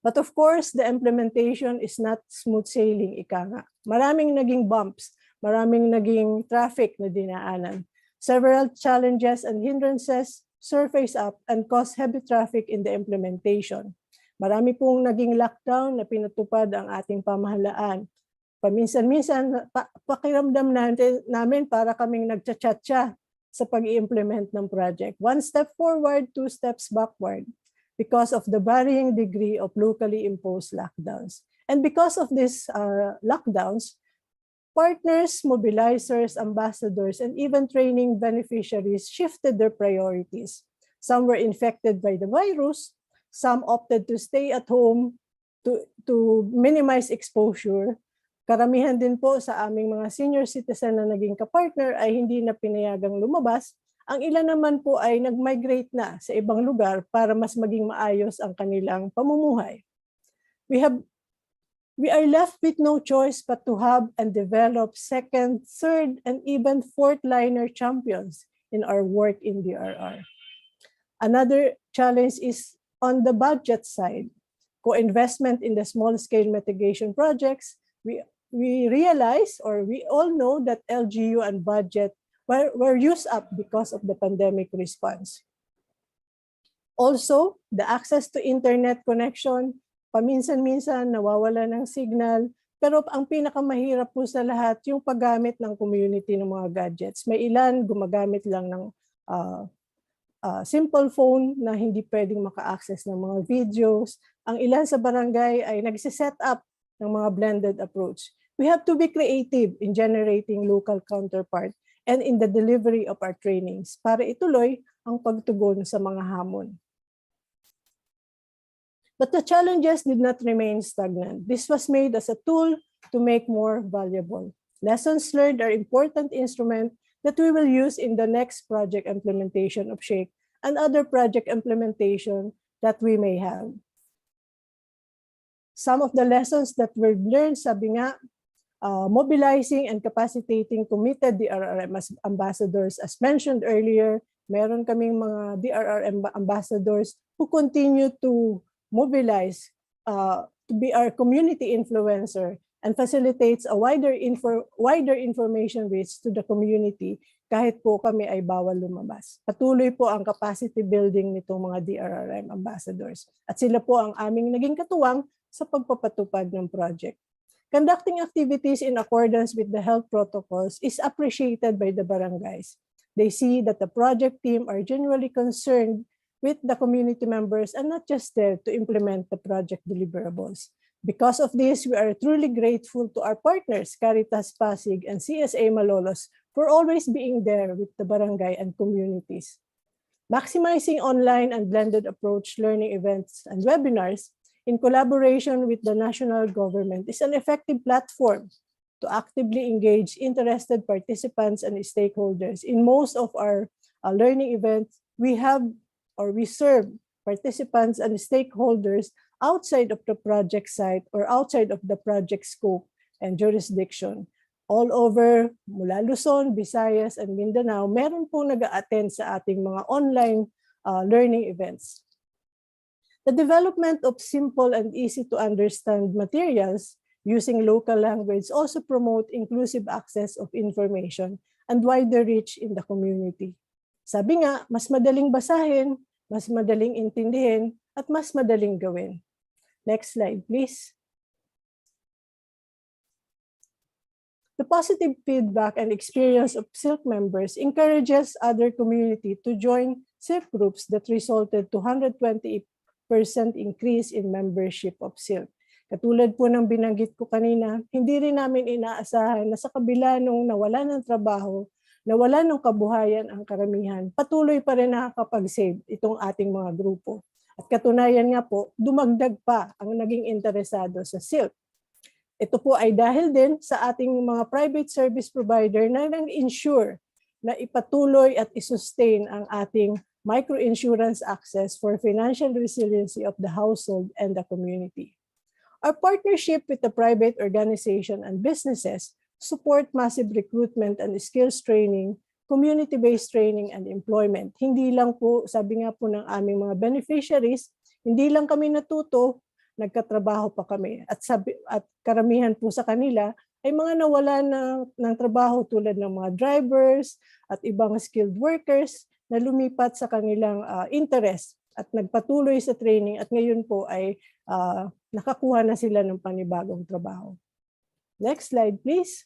But of course, the implementation is not smooth sailing, ika nga. Maraming naging bumps, maraming naging traffic na dinaanan. Several challenges and hindrances surface up and cause heavy traffic in the implementation. Marami pong naging lockdown na pinatupad ang ating pamahalaan. Paminsan-minsan, pakiramdam namin para kaming nagchat-chatcha sa pag-i-implement ng project. One step forward, two steps backward, because of the varying degree of locally imposed lockdowns. And because of these lockdowns, Partners, mobilizers, ambassadors, and even training beneficiaries shifted their priorities. Some were infected by the virus, some opted to stay at home to minimize exposure. Karamihan din po sa aming mga senior citizen na naging kapartner ay hindi na pinayagang lumabas. Ang ilan naman po ay nag-migrate na sa ibang lugar para mas maging maayos ang kanilang pamumuhay. We are left with no choice but to have and develop second, third, and even fourth liner champions in our work in DRR. Another challenge is on the budget side. Co-investment in the small-scale mitigation projects, we realize, or we all know, that LGU and budget were used up because of the pandemic response. Also, the access to internet connection, paminsan-minsan nawawala ng signal, pero ang pinakamahirap po sa lahat yung paggamit ng community ng mga gadgets. May ilan gumagamit lang ng simple phone na hindi pwedeng maka-access ng mga videos. Ang ilan sa barangay ay nagsiset up ng mga blended approach. We have to be creative in generating local counterpart and in the delivery of our trainings para ituloy ang pagtugon sa mga hamon. But the challenges did not remain stagnant. This was made as a tool to make more valuable. Lessons learned are important instrument that we will use in the next project implementation of SHAKE and other project implementation that we may have. Some of the lessons that were learned, sabi nga, mobilizing and capacitating committed DRRM ambassadors. As mentioned earlier, meron kaming mga DRRM ambassadors who continue to mobilize to be our community influencer and facilitates a wider information reach to the community kahit po kami ay bawal lumabas. Patuloy po ang capacity building nitong mga DRRM ambassadors. At sila po ang aming naging katuwang sa pagpapatupad ng project. Conducting activities in accordance with the health protocols is appreciated by the barangays. They see that the project team are genuinely concerned with the community members and not just there to implement the project deliverables. Because of this, we are truly grateful to our partners, Caritas Pasig and CSA Malolos, for always being there with the barangay and communities. Maximizing online and blended approach learning events and webinars in collaboration with the national government is an effective platform to actively engage interested participants and stakeholders. In most of our learning events, we serve participants and stakeholders outside of the project site or outside of the project scope and jurisdiction. All over, mula Luzon, Visayas, and Mindanao, meron po nag-a-attend sa ating mga online learning events. The development of simple and easy to understand materials using local language also promote inclusive access of information and wider reach in the community. Sabi nga, mas madaling basahin, mas madaling intindihin, at mas madaling gawin. Next slide, please. The positive feedback and experience of SILC members encourages other community to join SILC groups that resulted to 120% increase in membership of SILC. Katulad po ng binanggit ko kanina, hindi rin namin inaasahan na sa kabila nung nawala ng trabaho, nawala ng kabuhayan ang karamihan, patuloy pa rin nakakapag-save itong ating mga grupo. At katunayan nga po, dumagdag pa ang naging interesado sa SILC. Ito po ay dahil din sa ating mga private service provider na nag-ensure na ipatuloy at isustain ang ating microinsurance access for financial resiliency of the household and the community. Our partnership with the private organization and businesses support massive recruitment and skills training, community-based training and employment. Hindi lang po, sabi nga po ng aming mga beneficiaries, hindi lang kami natuto, nagkatrabaho pa kami. At karamihan po sa kanila ay mga nawala ng trabaho tulad ng mga drivers at ibang skilled workers na lumipat sa kanilang interest at nagpatuloy sa training at ngayon po ay nakakuha na sila ng panibagong trabaho. Next slide, please.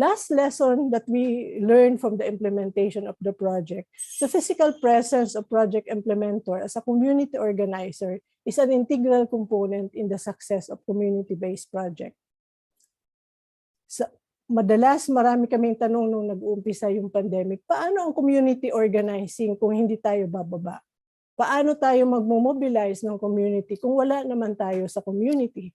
Last lesson that we learned from the implementation of the project, the physical presence of project implementer as a community organizer is an integral component in the success of community-based project. Madalas marami kaming tanong nung nag-uumpisa yung pandemic, paano ang community organizing kung hindi tayo bababa? Paano tayo magmo-mobilize ng community kung wala naman tayo sa community?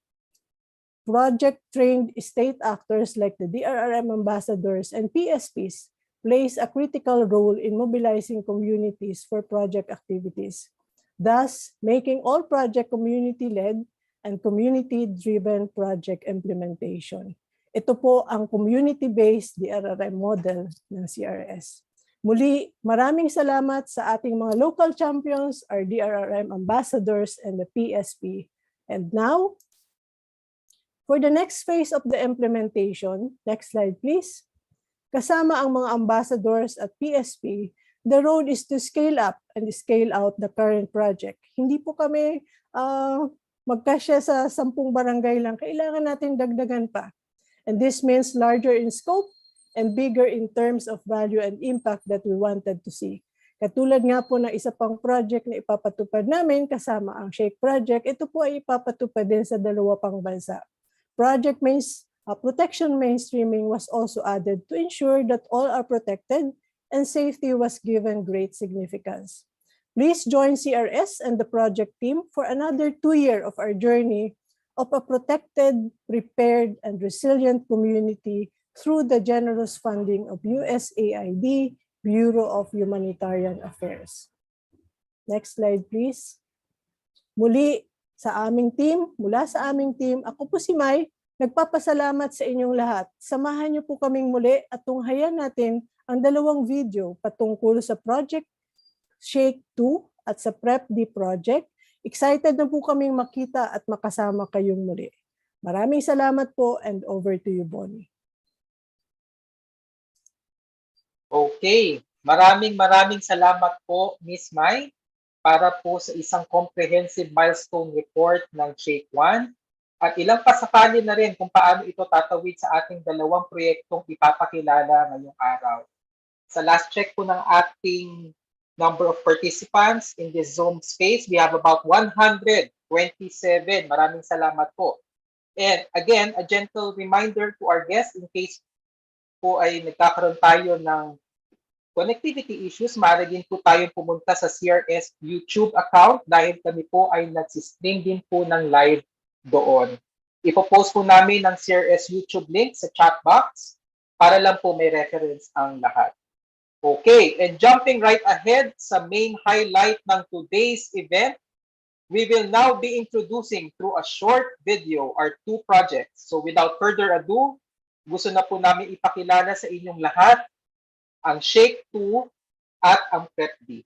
Project-trained state actors like the DRRM ambassadors and PSPs plays a critical role in mobilizing communities for project activities, thus making all project community-led and community-driven project implementation. Ito po ang community-based DRRM model ng CRS. Muli, maraming salamat sa ating mga local champions, our DRRM ambassadors, and the PSP. And now, for the next phase of the implementation, next slide please. Kasama ang mga ambassadors at PSP, the road is to scale up and scale out the current project. Hindi po kami magkasya sa 10 barangay lang. Kailangan natin dagdagan pa. And this means larger in scope and bigger in terms of value and impact that we wanted to see. Katulad nga po ng isa pang project na ipapatupad namin kasama ang Shake Project, ito po ay ipapatupad din sa 2 pang bansa. Project protection mainstreaming was also added to ensure that all are protected and safety was given great significance. Please join CRS and the project team for another 2 years of our journey of a protected, prepared, and resilient community through the generous funding of USAID, Bureau of Humanitarian Affairs. Next slide, please. Mula sa aming team, ako po si Mai, nagpapasalamat sa inyong lahat. Samahan niyo po kaming muli at tunghayan natin ang 2 video patungkol sa Project Shake 2 at sa PrEPD project. Excited na po kaming makita at makasama kayong muli. Maraming salamat po and over to you, Bonnie. Okay, maraming salamat po, Miss Mai, para po sa isang comprehensive milestone report ng Shake 1 at ilang pasakali na rin kung paano ito tatawid sa ating 2 proyektong ipapakilala ngayong araw. Sa last check po ng ating number of participants in this Zoom space, we have about 127. Maraming salamat po. And again, a gentle reminder to our guests in case po ay nagkakaroon tayo ng connectivity issues, maaari din po tayong pumunta sa CRS YouTube account dahil kami po ay nagsistream din po ng live doon. Ipopost po namin ng CRS YouTube link sa chat box para lang po may reference ang lahat. Okay, and jumping right ahead sa main highlight ng today's event, we will now be introducing through a short video our 2 projects. So without further ado, gusto na po namin ipakilala sa inyong lahat ang Shake 2 at ang PrEPD.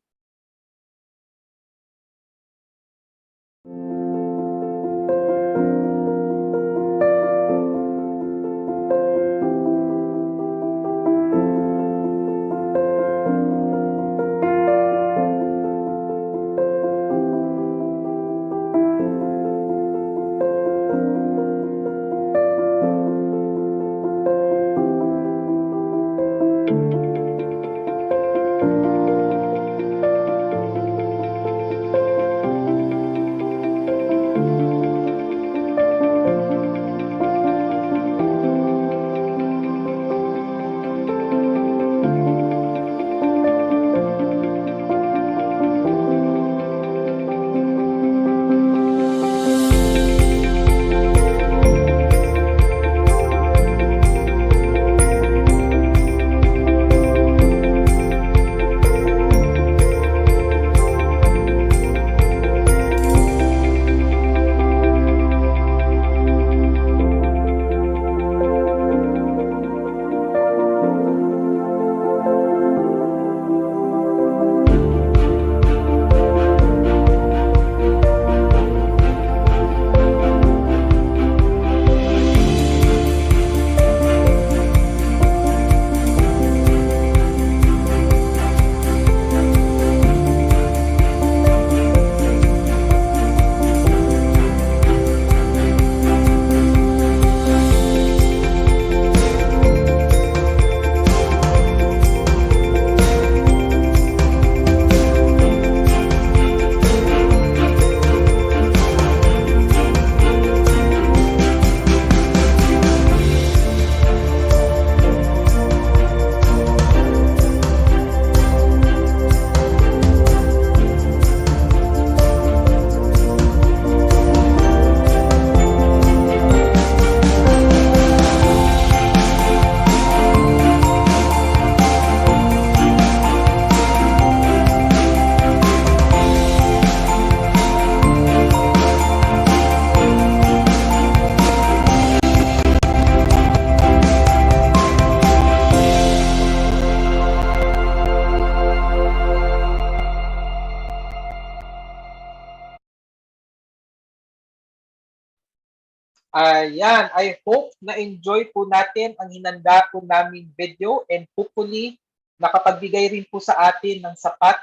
Ayan, I hope na-enjoy po natin ang hinanda po naming video and hopefully nakapagbigay rin po sa atin ng sapat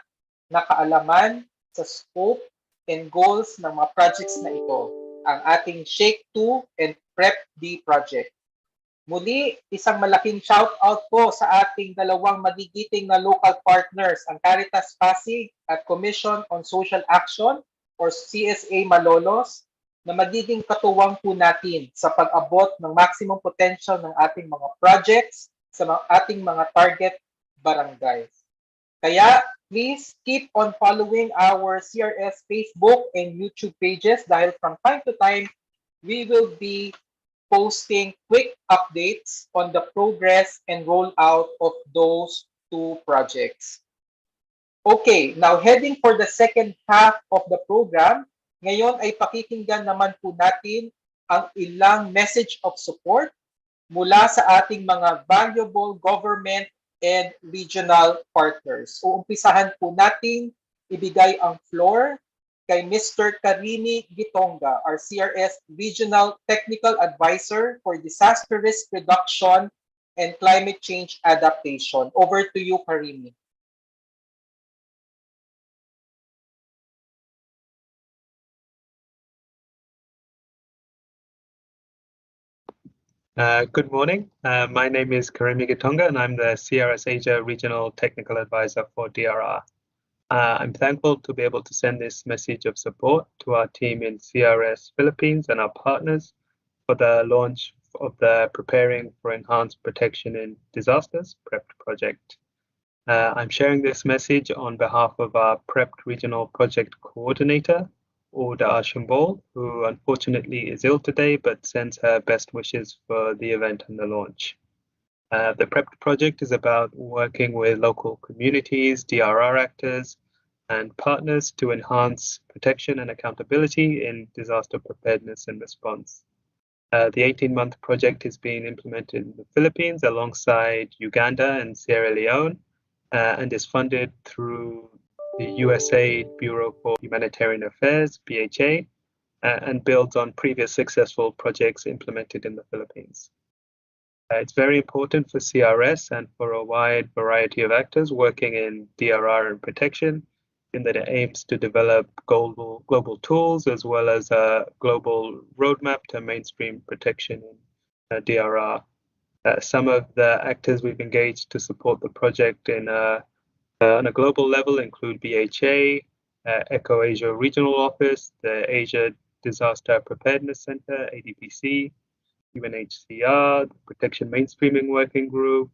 na kaalaman sa scope and goals ng mga projects na ito, ang ating Shake 2 and PrEPD project. Muli, isang malaking shout out po sa ating dalawang magigiting na local partners, ang Caritas Pasig at Commission on Social Action or CSA Malolos, na magiging katuwang po natin sa pag-abot ng maximum potential ng ating mga projects sa ating mga target barangays. Kaya, please keep on following our CRS Facebook and YouTube pages dahil from time to time, we will be posting quick updates on the progress and rollout of those two projects. Okay, now heading for the second half of the program, ngayon ay pakikinggan naman po natin ang ilang message of support mula sa ating mga valuable government and regional partners. Uumpisahan po natin ibigay ang floor kay Mr. Karini Gitonga, our CRS Regional Technical Advisor for Disaster Risk Reduction and Climate Change Adaptation. Over to you, Karini. Good morning. My name is Karimi Gitonga, and I'm the CRS Asia Regional Technical Advisor for DRR. I'm thankful to be able to send this message of support to our team in CRS Philippines and our partners for the launch of the Preparing for Enhanced Protection in Disasters PrEPD project. I'm sharing this message on behalf of our PrEPD Regional Project Coordinator, Oda Ashimbol, who unfortunately is ill today but sends her best wishes for the event and the launch. The PrEPD project is about working with local communities, DRR actors, and partners to enhance protection and accountability in disaster preparedness and response. The 18-month project is being implemented in the Philippines alongside Uganda and Sierra Leone and is funded through the USAID Bureau for Humanitarian Affairs, BHA, and builds on previous successful projects implemented in the Philippines. It's very important for CRS and for a wide variety of actors working in DRR and protection, in that it aims to develop global tools as well as a global roadmap to mainstream protection in DRR. Some of the actors we've engaged to support the project on a global level include BHA, ECHO Asia Regional Office, the Asia Disaster Preparedness Center, ADPC, UNHCR, the Protection Mainstreaming Working Group,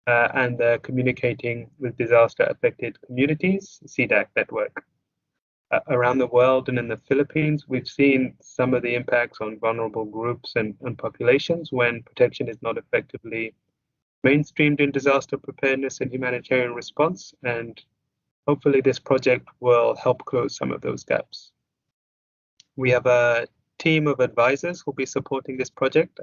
and the Communicating with Disaster Affected Communities, CDAC network. Around the world and in the Philippines, we've seen some of the impacts on vulnerable groups and populations when protection is not effectively mainstreamed in disaster preparedness and humanitarian response, and hopefully this project will help close some of those gaps. We have a team of advisors who will be supporting this project.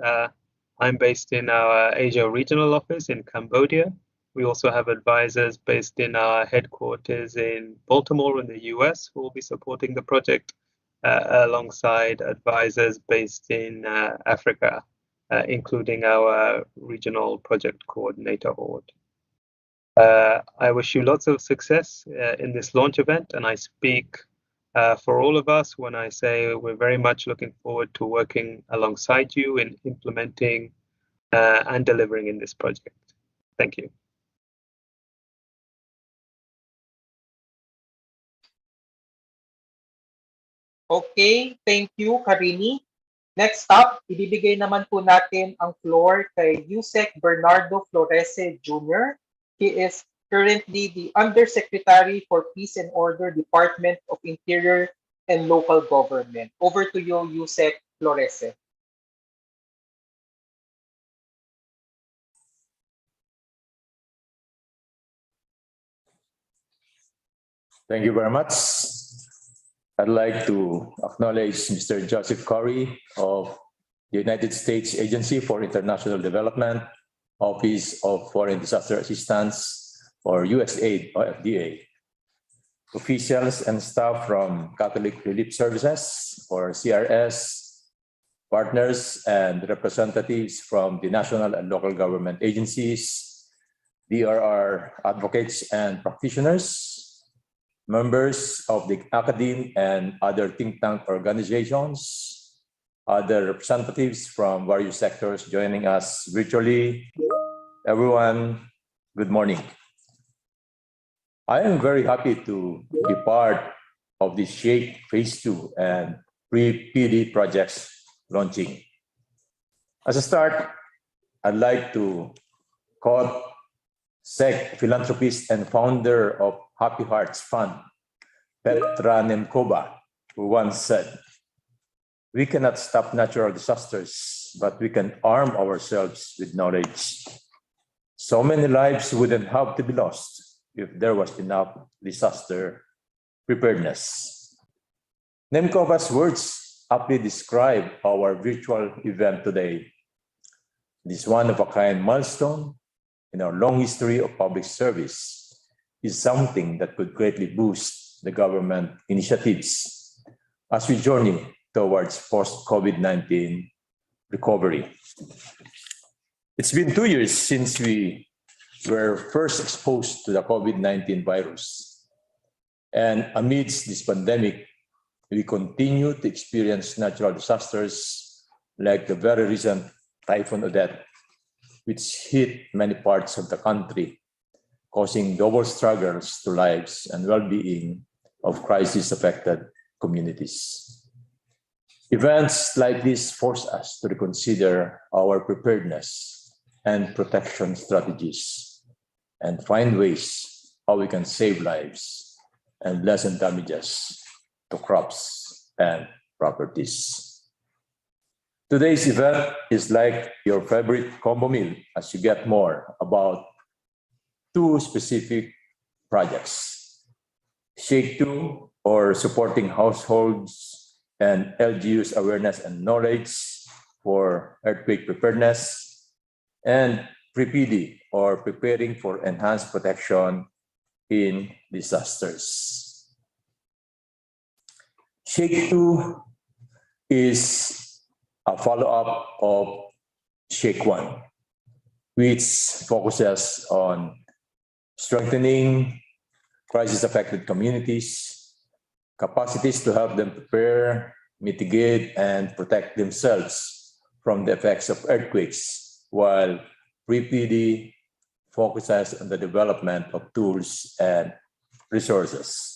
I'm based in our Asia Regional Office in Cambodia. We also have advisors based in our headquarters in Baltimore in the US who will be supporting the project alongside advisors based in Africa, including our regional project coordinator, Ord. I wish you lots of success in this launch event, and I speak for all of us when I say we're very much looking forward to working alongside you in implementing and delivering in this project. Thank you. Okay, thank you, Karini. Next up, ibibigay naman po natin ang floor kay Yusek Bernardo Florese Jr. He is currently the Undersecretary for Peace and Order, Department of Interior and Local Government. Over to you, Yusek Florese. Thank you very much. I'd like to acknowledge Mr. Joseph Corey of the United States Agency for International Development, Office of Foreign Disaster Assistance, or USAID, or FDA. Officials and staff from Catholic Relief Services, or CRS, partners and representatives from the national and local government agencies, DRR advocates and practitioners, members of the academe and other think tank organizations, other representatives from various sectors joining us virtually. Everyone, good morning. I am very happy to be part of the SHAKE Phase 2 and PrEPD projects launching. As a start, I'd like to quote SEC philanthropist and founder of Happy Hearts Fund, Petra Nemkova, who once said, "We cannot stop natural disasters, but we can arm ourselves with knowledge. So many lives wouldn't have to be lost if there was enough disaster preparedness." Nemkova's words aptly describe our virtual event today. This one-of-a-kind milestone in our long history of public service is something that could greatly boost the government initiatives as we journey towards post-COVID-19 recovery. It's been 2 years since we were first exposed to the COVID-19 virus. And amidst this pandemic, we continue to experience natural disasters like the very recent Typhoon Odette, which hit many parts of the country, causing double struggles to lives and well-being of crisis-affected communities. Events like this force us to reconsider our preparedness and protection strategies and find ways how we can save lives and lessen damages to crops and properties. Today's event is like your favorite combo meal as you get more about two specific projects. SHAKE 2, or supporting households and LGUs awareness and knowledge for earthquake preparedness, and PrEPD, or preparing for enhanced protection in disasters. SHAKE 2 is a follow-up of SHAKE 1, which focuses on strengthening crisis-affected communities, capacities to help them prepare, mitigate, and protect themselves from the effects of earthquakes, while PrEPD focuses on the development of tools and resources.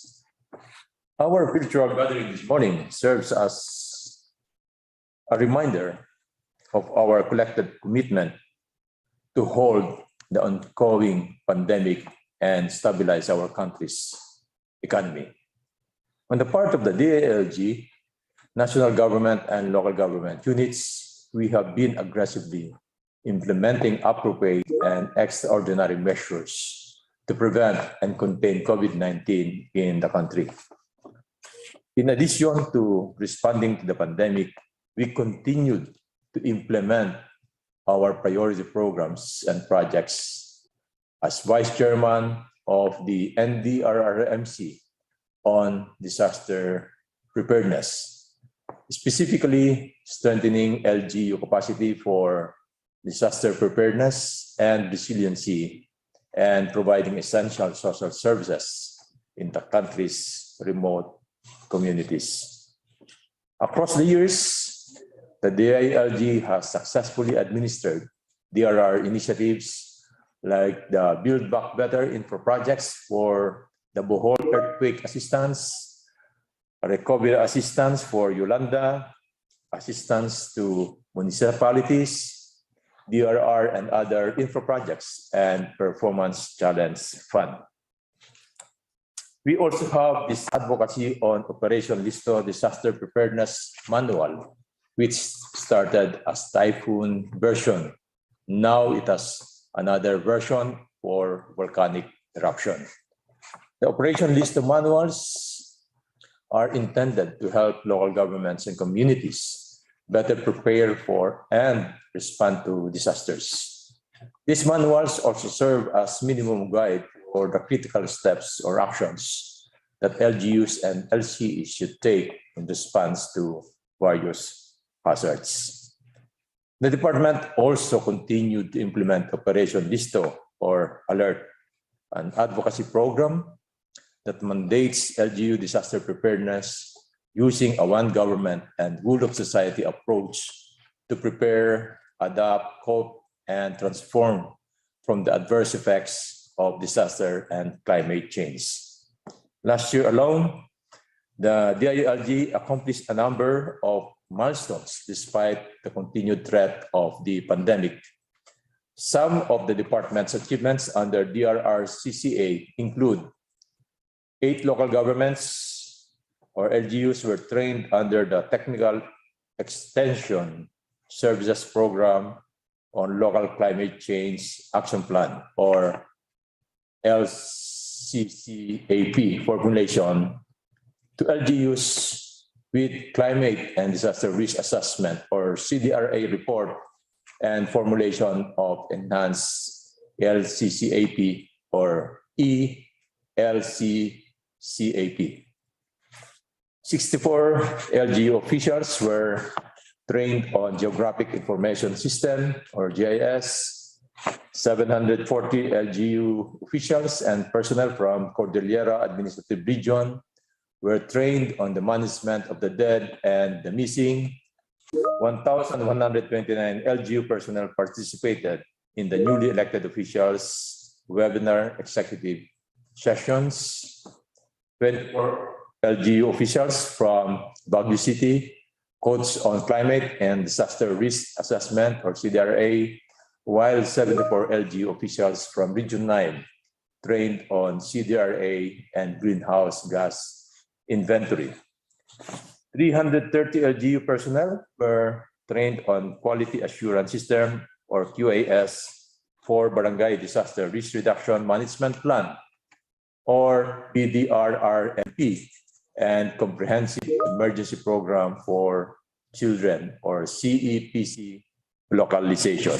Our virtual gathering this morning serves as a reminder of our collective commitment to hold the ongoing pandemic and stabilize our country's economy. On the part of the DILG, national government and local government units, we have been aggressively implementing appropriate and extraordinary measures to prevent and contain COVID-19 in the country. In addition to responding to the pandemic, we continued to implement our priority programs and projects. As Vice Chairman of the NDRRMC on disaster preparedness, specifically strengthening LGU capacity for disaster preparedness and resiliency, and providing essential social services in the country's remote communities. Across the years, the DILG has successfully administered DRR initiatives like the Build Back Better infra projects for the Bohol earthquake assistance, recovery assistance for Yolanda, assistance to municipalities, DRR and other infra projects, and performance challenge fund. We also have this advocacy on Operation Listo Disaster Preparedness Manual, which started as typhoon version. Now it has another version for volcanic eruption. The Operation Listo manuals are intended to help local governments and communities better prepare for and respond to disasters. These manuals also serve as minimum guide for the critical steps or actions that LGUs and LCEs should take in response to various hazards. The department also continued to implement Operation Listo or Alert, an advocacy program that mandates LGU disaster preparedness using a one government and whole of society approach to prepare, adapt, cope, and transform from the adverse effects of disaster and climate change. Last year alone, the DILG accomplished a number of milestones despite the continued threat of the pandemic. Some of the department's achievements under DRRCCA include 8 local governments or LGUs were trained under the Technical Extension Services Program on Local Climate Change Action Plan or LCCAP formulation to LGUs with Climate and Disaster Risk Assessment or CDRA report and formulation of enhanced LCCAP or ELCCAP. 64 LGU officials were trained on Geographic Information System or GIS. 740 LGU officials and personnel from Cordillera Administrative Region were trained on the management of the dead and the missing. 1,129 LGU personnel participated in the newly elected officials webinar executive sessions. 24 LGU officials from Baguio City coached on climate and disaster risk assessment or CDRA, while 74 LGU officials from Region 9 trained on CDRA and greenhouse gas inventory. 330 LGU personnel were trained on Quality Assurance System or QAS for Barangay Disaster Risk Reduction Management Plan or BDRRMP and Comprehensive Emergency Program for Children or CEPC localization.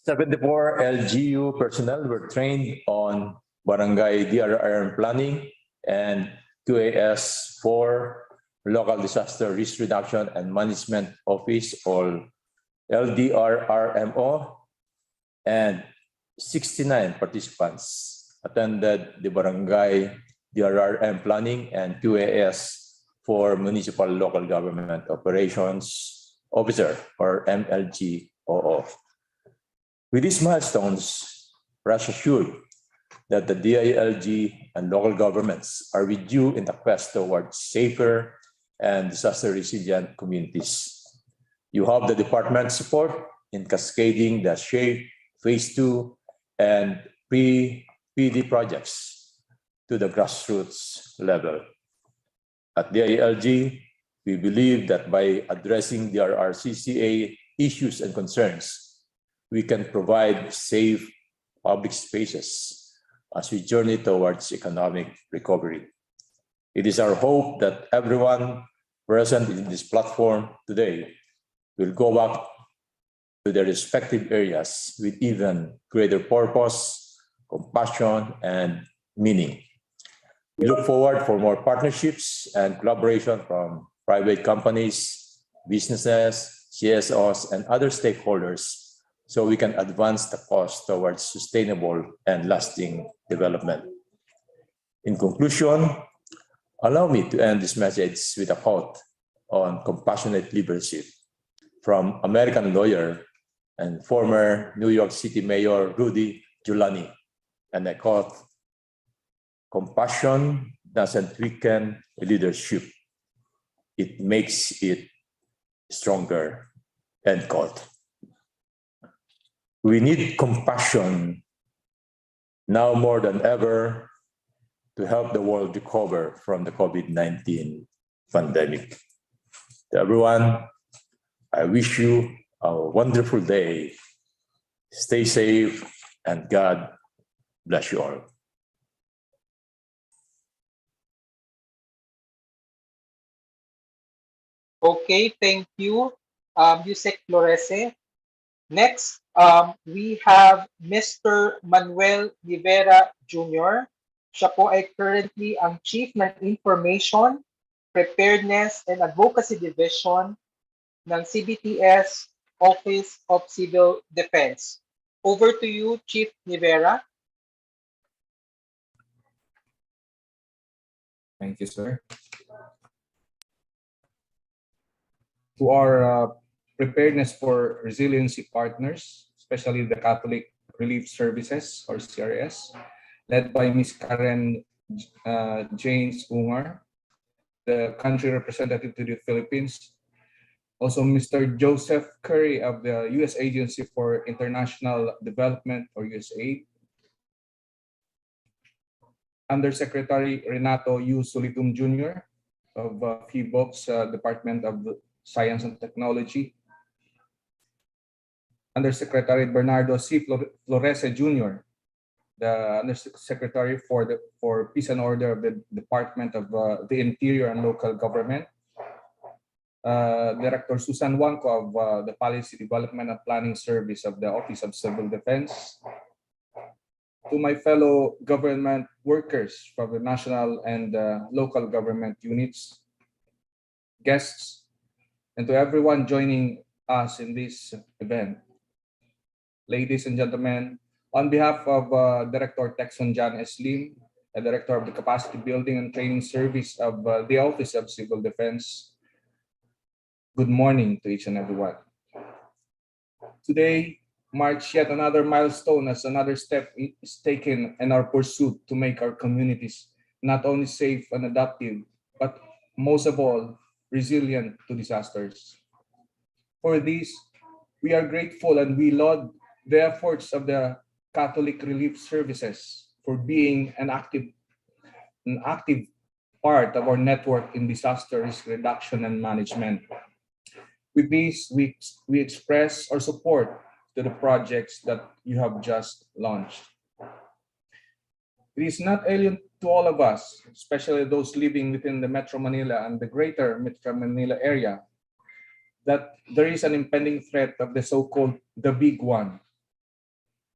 74 LGU personnel were trained on Barangay DRRM planning and QAS for Local Disaster Risk Reduction and Management Office or LDRRMO, and 69 participants attended the Barangay DRRM planning and QAS for Municipal Local Government Operations Officer or MLGOO. With these milestones, rest assured that the DILG and local governments are with you in the quest towards safer and disaster-resilient communities. You have the department's support in cascading the SHAPE, Phase 2, and PrEPD projects to the grassroots level. At DILG, we believe that by addressing the RRCCA issues and concerns, we can provide safe public spaces as we journey towards economic recovery. It is our hope that everyone present in this platform today will go back to their respective areas with even greater purpose, compassion, and meaning. We look forward for more partnerships and collaboration from private companies, businesses, CSOs, and other stakeholders so we can advance the cause towards sustainable and lasting development. In conclusion, allow me to end this message with a quote on compassionate leadership from American lawyer and former New York City Mayor Rudy Giuliani. And I quote, "Compassion doesn't weaken leadership, it makes it stronger," end quote. We need compassion now more than ever to help the world recover from the COVID-19 pandemic. To everyone, I wish you a wonderful day. Stay safe and God bless you all. Okay, thank you, Yusek Florese. Next, we have Mr. Manuel Rivera Jr. Siya po ay currently ang Chief ng Information, Preparedness, and Advocacy Division ng CBTS Office of Civil Defense. Over to you, Chief Nivera. Thank you, sir. To our preparedness for resiliency partners, especially the Catholic Relief Services or CRS, led by Ms. Karen James Ungar, the country representative to the Philippines. Also, Mr. Joseph Curry of the U.S. Agency for International Development or USAID. Undersecretary Renato U. Solitum Jr. of PHIVOC's Department of Science and Technology. Undersecretary Bernardo C. Florese Jr., the Undersecretary for Peace and Order of the Department of the Interior and Local Government. Director Susan Wanko of the Policy Development and Planning Service of the Office of Civil Defense. To my fellow government workers from the national and local government units, guests, and to everyone joining us in this event. Ladies and gentlemen, on behalf of Director Texon John S. Lim, the Director of the Capacity Building and Training Service of the Office of Civil Defense, good morning to each and everyone. Today marks yet another milestone as another step is taken in our pursuit to make our communities not only safe and adaptive, but most of all, resilient to disasters. For this, we are grateful and we laud the efforts of the Catholic Relief Services for being an active part of our network in disaster risk reduction and management. With this, we express our support to the projects that you have just launched. It is not alien to all of us, especially those living within the Metro Manila and the greater Metro Manila area, that there is an impending threat of the so-called the big one,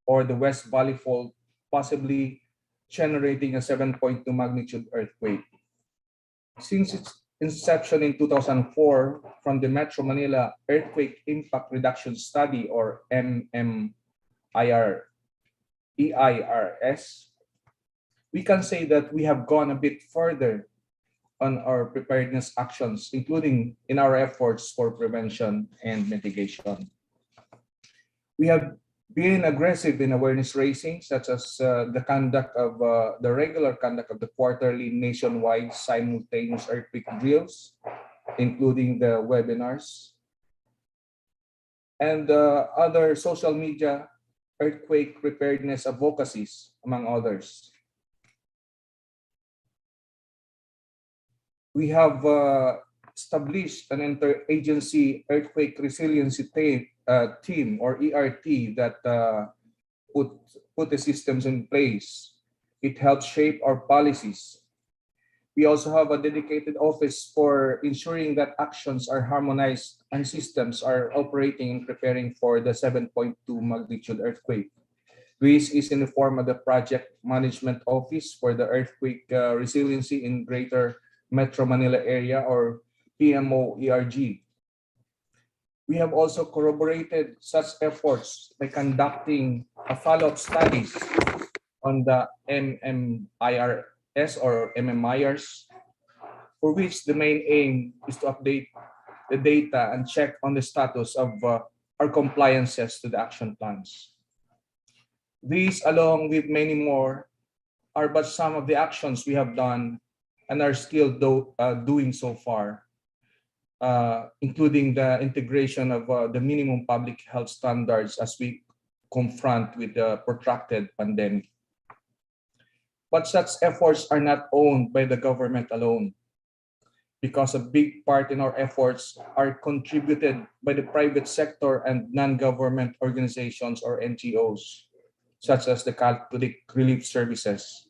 or the West Valley Fault, possibly generating a 7.2 magnitude earthquake. Since its inception in 2004 from the Metro Manila Earthquake Impact Reduction Study or EIRS, we can say that we have gone a bit further on our preparedness actions, including in our efforts for prevention and mitigation. We have been aggressive in awareness raising, such as the regular conduct of the quarterly nationwide simultaneous earthquake drills, including the webinars, and other social media earthquake preparedness advocacies, among others. We have established an interagency earthquake resiliency team or ERT that put the systems in place. It helps shape our policies. We also have a dedicated office for ensuring that actions are harmonized and systems are operating and preparing for the 7.2 magnitude earthquake. This is in the form of the Project Management Office for the Earthquake Resiliency in Greater Metro Manila Area or PMO-ERG. We have also corroborated such efforts by conducting a follow-up studies on the MMIRS or MMIRs, for which the main aim is to update the data and check on the status of our compliances to the action plans. These, along with many more, are but some of the actions we have done and are still doing so far, including the integration of the minimum public health standards as we confront with the protracted pandemic. But such efforts are not owned by the government alone, because a big part in our efforts are contributed by the private sector and non-government organizations or NGOs, such as the Catholic Relief Services,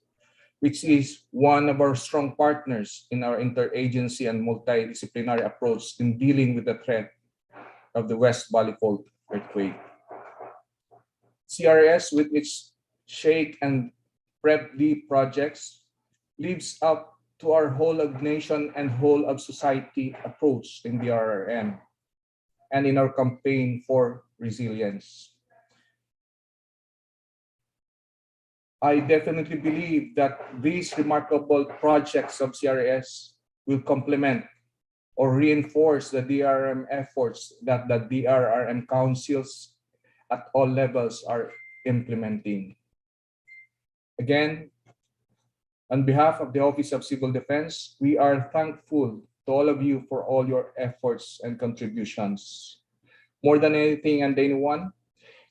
which is one of our strong partners in our interagency and multidisciplinary approach in dealing with the threat of the West Valley Fault earthquake. CRS, with its Shake and PrEPD projects, lives up to our whole of nation and whole of society approach in the RRM. and in our campaign for resilience. I definitely believe that these remarkable projects of CRS will complement or reinforce the DRM efforts that the DRRM councils at all levels are implementing. Again, on behalf of the Office of Civil Defense, we are thankful to all of you for all your efforts and contributions. More than anything and anyone,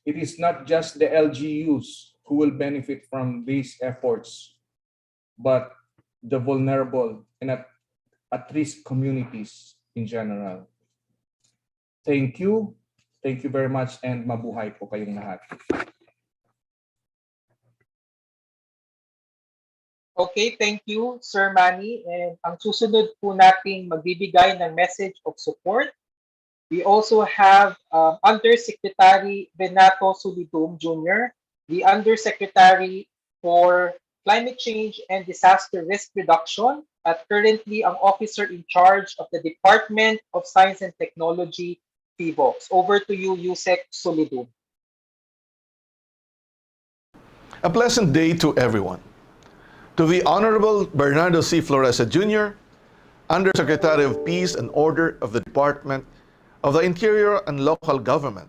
it is not just the LGUs who will benefit from these efforts, but the vulnerable and at-risk communities in general. Thank you. Thank you very much and mabuhay po kayong lahat. Okay, thank you, Sir Manny. And ang susunod po nating magbibigay ng message of support, we also have Undersecretary Renato Sulidum Jr., the Undersecretary for Climate Change and Disaster Risk Reduction, at currently ang officer in charge of the Department of Science and Technology, PBOX. Over to you, Yusek Sulidum. A pleasant day to everyone. To the Honorable Bernardo C. Flores Jr., Undersecretary of Peace and Order of the Department of the Interior and Local Government,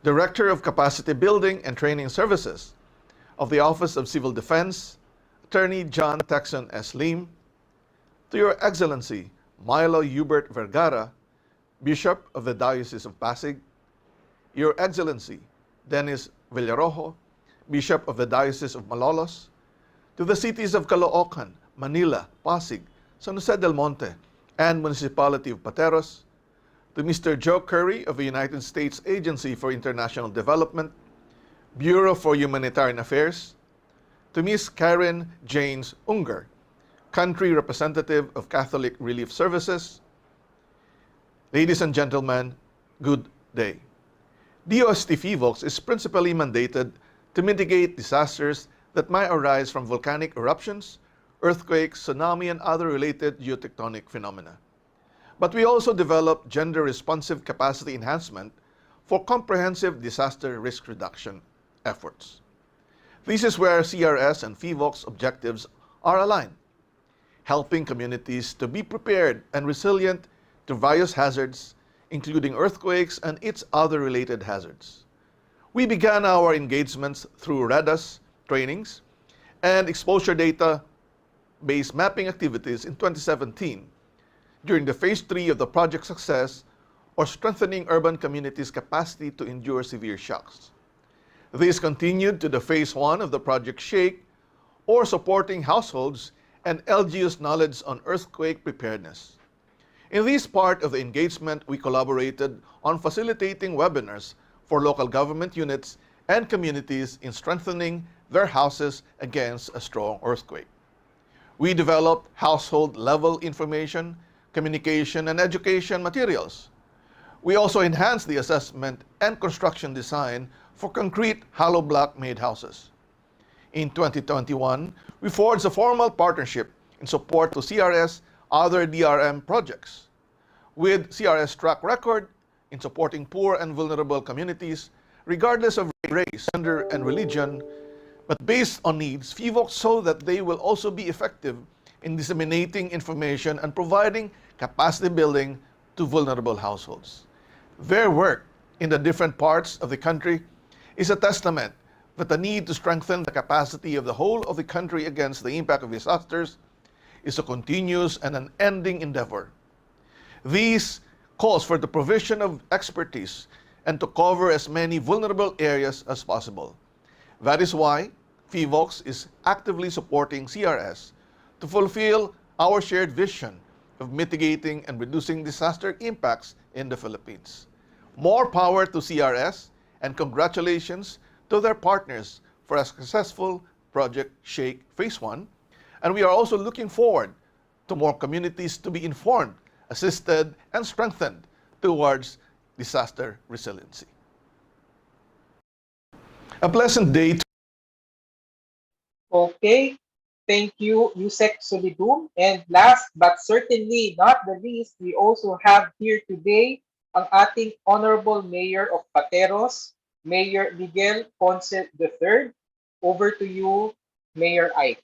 Director of Capacity Building and Training Services of the Office of Civil Defense, Attorney John Texon S. Lim, to Your Excellency Milo Hubert Vergara, Bishop of the Diocese of Pasig, Your Excellency Dennis Villarojo, Bishop of the Diocese of Malolos, to the cities of Caloocan, Manila, Pasig, San Jose del Monte, and Municipality of Pateros, to Mr. Joe Curry of the United States Agency for International Development, Bureau for Humanitarian Affairs, to Ms. Karen Janes Unger, Country Representative of Catholic Relief Services. Ladies and gentlemen, good day. DOST PHIVOLCS is principally mandated to mitigate disasters that might arise from volcanic eruptions, earthquakes, tsunami, and other related geotectonic phenomena. But we also develop gender-responsive capacity enhancement for comprehensive disaster risk reduction efforts. This is where CRS and PHIVOLCS objectives are aligned, helping communities to be prepared and resilient to various hazards, including earthquakes and its other related hazards. We began our engagements through RADAS trainings and exposure data-based mapping activities in 2017 during the Phase 3 of the Project Success, or strengthening urban communities' capacity to endure severe shocks. This continued to the Phase 1 of the Project SHAKE, or supporting households and LGUs' knowledge on earthquake preparedness. In this part of the engagement, we collaborated on facilitating webinars for local government units and communities in strengthening their houses against a strong earthquake. We developed household-level information, communication, and education materials. We also enhanced the assessment and construction design for concrete hollow block-made houses. In 2021, we forged a formal partnership in support to CRS other DRM projects. With CRS track record in supporting poor and vulnerable communities, regardless of race, gender, and religion, but based on needs, PHIVOLCS so that they will also be effective in disseminating information and providing capacity building to vulnerable households. Their work in the different parts of the country is a testament that the need to strengthen the capacity of the whole of the country against the impact of disasters is a continuous and unending endeavor. These calls for the provision of expertise and to cover as many vulnerable areas as possible. That is why PHIVOLCS is actively supporting CRS to fulfill our shared vision of mitigating and reducing disaster impacts in the Philippines. More power to CRS, and congratulations to their partners for a successful Project SHAKE Phase 1, and we are also looking forward to more communities to be informed, assisted, and strengthened towards disaster resiliency. A pleasant day to Okay, thank you, Yusek Solidum. And last but certainly not the least, we also have here today ang ating Honorable Mayor of Pateros, Mayor Miguel Ponce III. Over to you, Mayor Ike.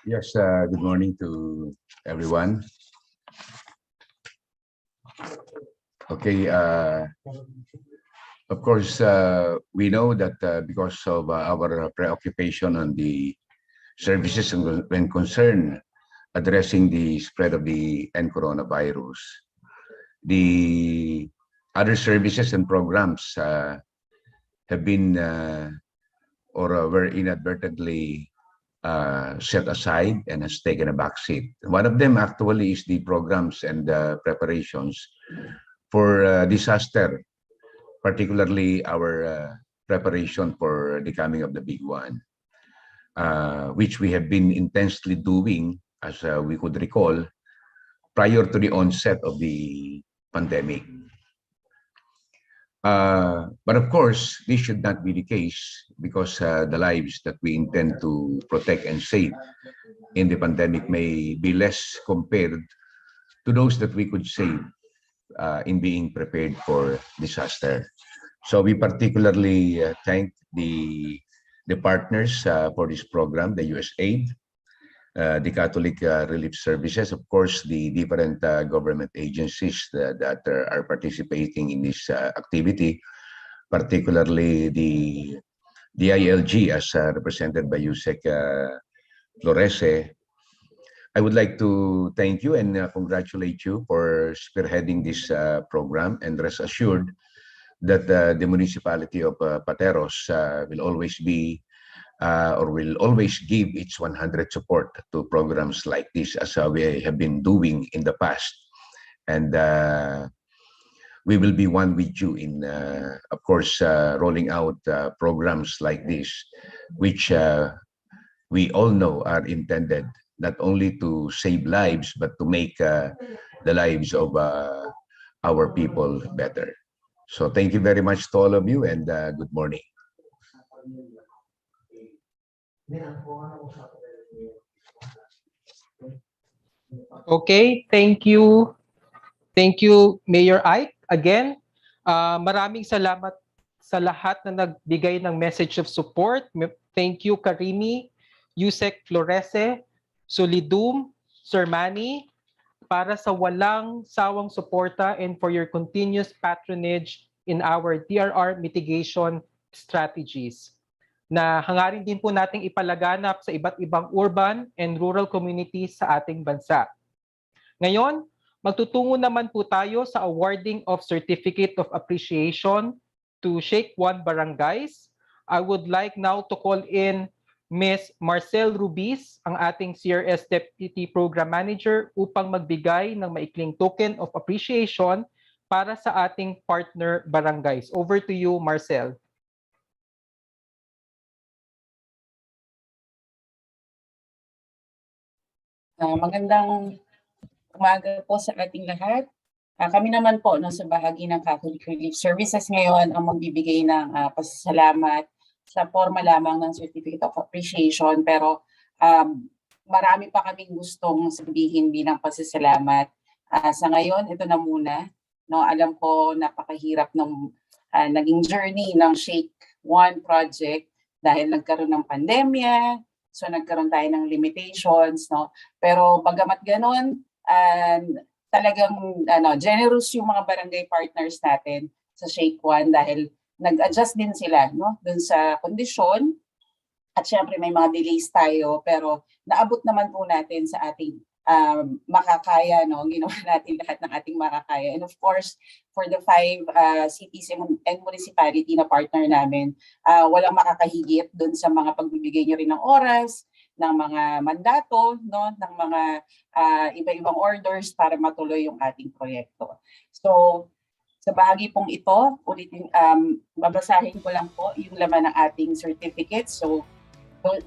Yes, good morning to everyone. Okay, of course, we know that because of our preoccupation on the services and concern addressing the spread of the coronavirus, the other services and programs have been or were inadvertently set aside and has taken a back seat. One of them actually is the programs and preparations for disaster, particularly our preparation for the coming of the big one, which we have been intensely doing, as we could recall, prior to the onset of the pandemic. But of course, this should not be the case because the lives that we intend to protect and save in the pandemic may be less compared to those that we could save in being prepared for disaster. So we particularly thank the partners for this program, the USAID, the Catholic Relief Services, of course, the different government agencies that are participating in this activity, particularly the ILG as represented by Yusek Florese. I would like to thank you and congratulate you for spearheading this program, and rest assured that the municipality of Pateros will always be or will always give its 100 support to programs like this, as we have been doing in the past. And we will be one with you in, of course, rolling out programs like this, which we all know are intended not only to save lives, but to make the lives of our people better. So thank you very much to all of you, and good morning. Okay, thank you. Thank you, Mayor Ike. Again, maraming salamat sa lahat na nagbigay ng message of support. Thank you, Karimi, Yusek Florese, Solidum, Sir Manny, para sa walang sawang suporta and for your continuous patronage in our DRR mitigation strategies, na hangarin din po nating ipalaganap sa iba't ibang urban and rural communities sa ating bansa. Ngayon, magtutungo naman po tayo sa awarding of Certificate of Appreciation to Shake One Barangays. I would like now to call in Ms. Marcel Rubiz, ang ating CRS Deputy Program Manager, upang magbigay ng maikling token of appreciation para sa ating partner barangays. Over to you, Marcel. Magandang umaga po sa ating lahat. Kami naman po sa bahagi ng Catholic Relief Services ngayon ang magbibigay ng pasasalamat sa forma lamang ng Certificate of Appreciation, pero marami pa kaming gustong sabihin bilang pasasalamat. Sa ngayon, ito na muna. No, alam ko napakahirap ng naging journey ng Shake One project dahil nagkaroon ng pandemya, so nagkaroon tayo ng limitations, no? Pero bagamat ganoon, talagang generous yung mga barangay partners natin sa Shake One dahil nag-adjust din sila, no, dun sa kondisyon. At syempre may mga delays tayo, pero naabot naman po natin sa ating makakaya, no? Ginawa natin lahat ng ating makakaya. And of course, for the 5 cities and municipality na partner namin, walang makakahigit dun sa mga pagbibigay nyo rin ng oras, ng mga mandato, no, ng mga iba-ibang orders para matuloy yung ating proyekto. So, sa bahagi pong ito, ulitin, babasahin ko lang po yung laman ng ating certificate. So,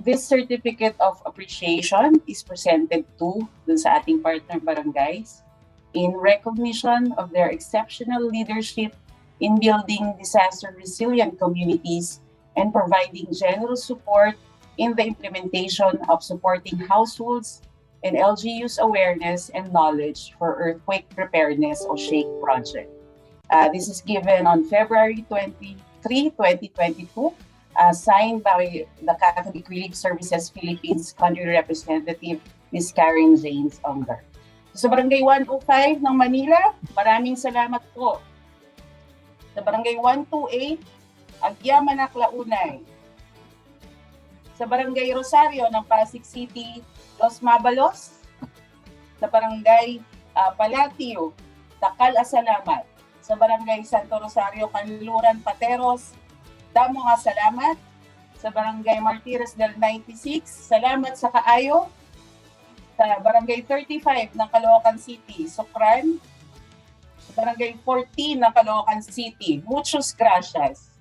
this Certificate of Appreciation is presented to dun sa ating partner barangays. in recognition of their exceptional leadership in building disaster-resilient communities and providing generous support in the implementation of supporting households and LGUs awareness and knowledge for earthquake preparedness or SHAKE project. This is given on February 23, 2022, signed by the Catholic Relief Services Philippines Country Representative Ms. Karen James Ongar. Sa Barangay 105 ng Manila, maraming salamat po. Sa Barangay 128, Agyamanak, Launay. Sa Barangay Rosario ng Pasig City, Los Mabalos. Sa Barangay Palatio, Takal, Salamat. Sa Barangay Santo Rosario, Kanluran, Pateros, damo nga salamat. Sa Barangay Martires del 96, salamat sa kaayo. Sa Barangay 35 ng Caloocan City, Sukran. Sa Barangay 14 ng Caloocan City, muchos gracias.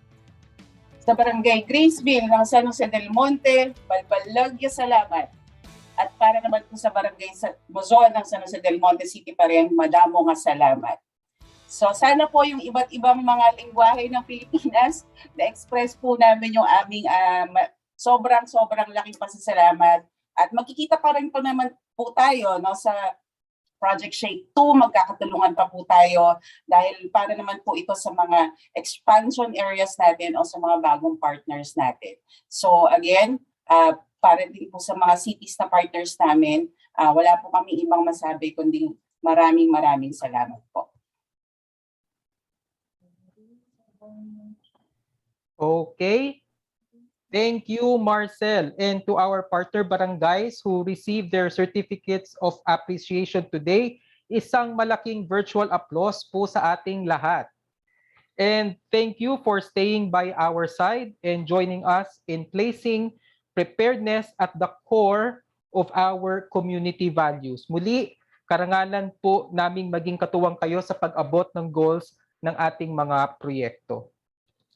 Sa Barangay Graceville ng San Jose del Monte, balbalagya salamat. At para naman po sa Barangay Mozon ng San Jose del Monte City pa rin, madamo nga salamat. So sana po yung iba't ibang mga lingwahe ng Pilipinas, na-express po namin yung aming sobrang laking pasasalamat. At magkikita pa rin po naman po tayo no, sa Project Shake 2, magkakatulungan pa po tayo dahil para naman po ito sa mga expansion areas natin o sa mga bagong partners natin. So again, para din po sa mga cities na partners namin, wala po kami ibang masabi kundi maraming salamat po. Okay. Thank you, Marcel, and to our partner barangays who received their certificates of appreciation today. Isang malaking virtual applause po sa ating lahat. And thank you for staying by our side and joining us in placing preparedness at the core of our community values. Muli, karangalan po naming maging katuwang kayo sa pag-abot ng goals ng ating mga proyekto.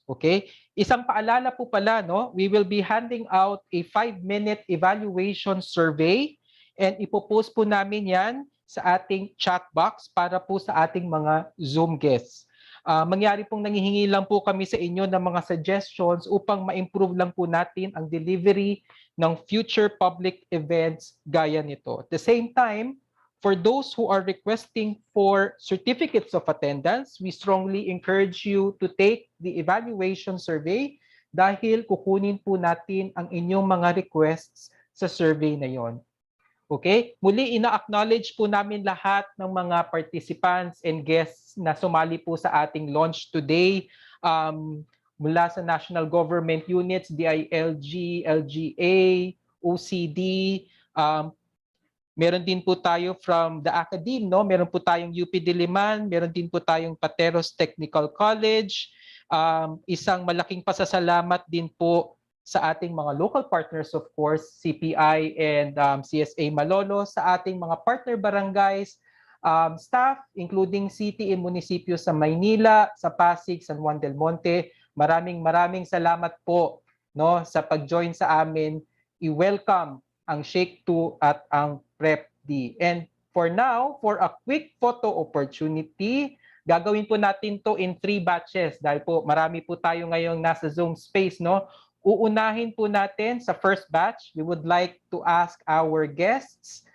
Okay? Isang paalala po pala, no? We will be handing out a 5-minute evaluation survey and ipopost po namin yan sa ating chat box para po sa ating mga Zoom guests. Mangyari pong nangihingi lang po kami sa inyo ng mga suggestions upang ma-improve lang po natin ang delivery ng future public events gaya nito. At the same time, for those who are requesting for certificates of attendance, we strongly encourage you to take the evaluation survey dahil kukunin po natin ang inyong mga requests sa survey na yon. Okay? Muli, ina-acknowledge po namin lahat ng mga participants and guests na sumali po sa ating launch today mula sa national government units, DILG, LGA, OCD, meron din po tayo from the academe, no? Meron po tayong UP Diliman, meron din po tayong Pateros Technical College. Isang malaking pasasalamat din po sa ating mga local partners, of course, CPI and CSA Malolos, sa ating mga partner barangays, staff, including city and munisipyo sa Maynila, sa Pasig, San Juan del Monte. Maraming salamat po no, sa pag-join sa amin. I-welcome ang Shake 2 at ang PrEPD. And for now, for a quick photo opportunity, gagawin po natin to in 3 batches dahil po marami po tayo ngayong nasa Zoom space, no? Uunahin po natin sa first batch. We would like to ask our guests,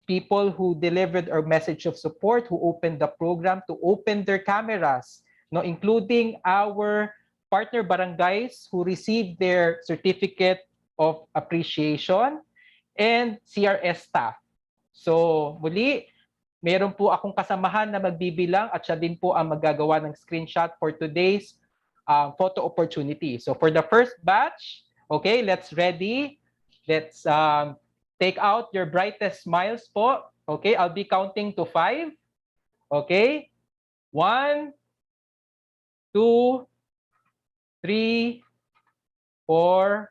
people who delivered our message of support, who opened the program, to open their cameras, no, including our partner barangays who received their certificate of appreciation and CRS staff. So muli, meron po akong kasamahan na magbibilang at siya din po ang maggagawa ng screenshot for today's photo opportunity. So for the first batch, okay, let's ready. Let's take out your brightest smiles po. Okay, I'll be counting to 5. Okay, 1, 2, 3, 4,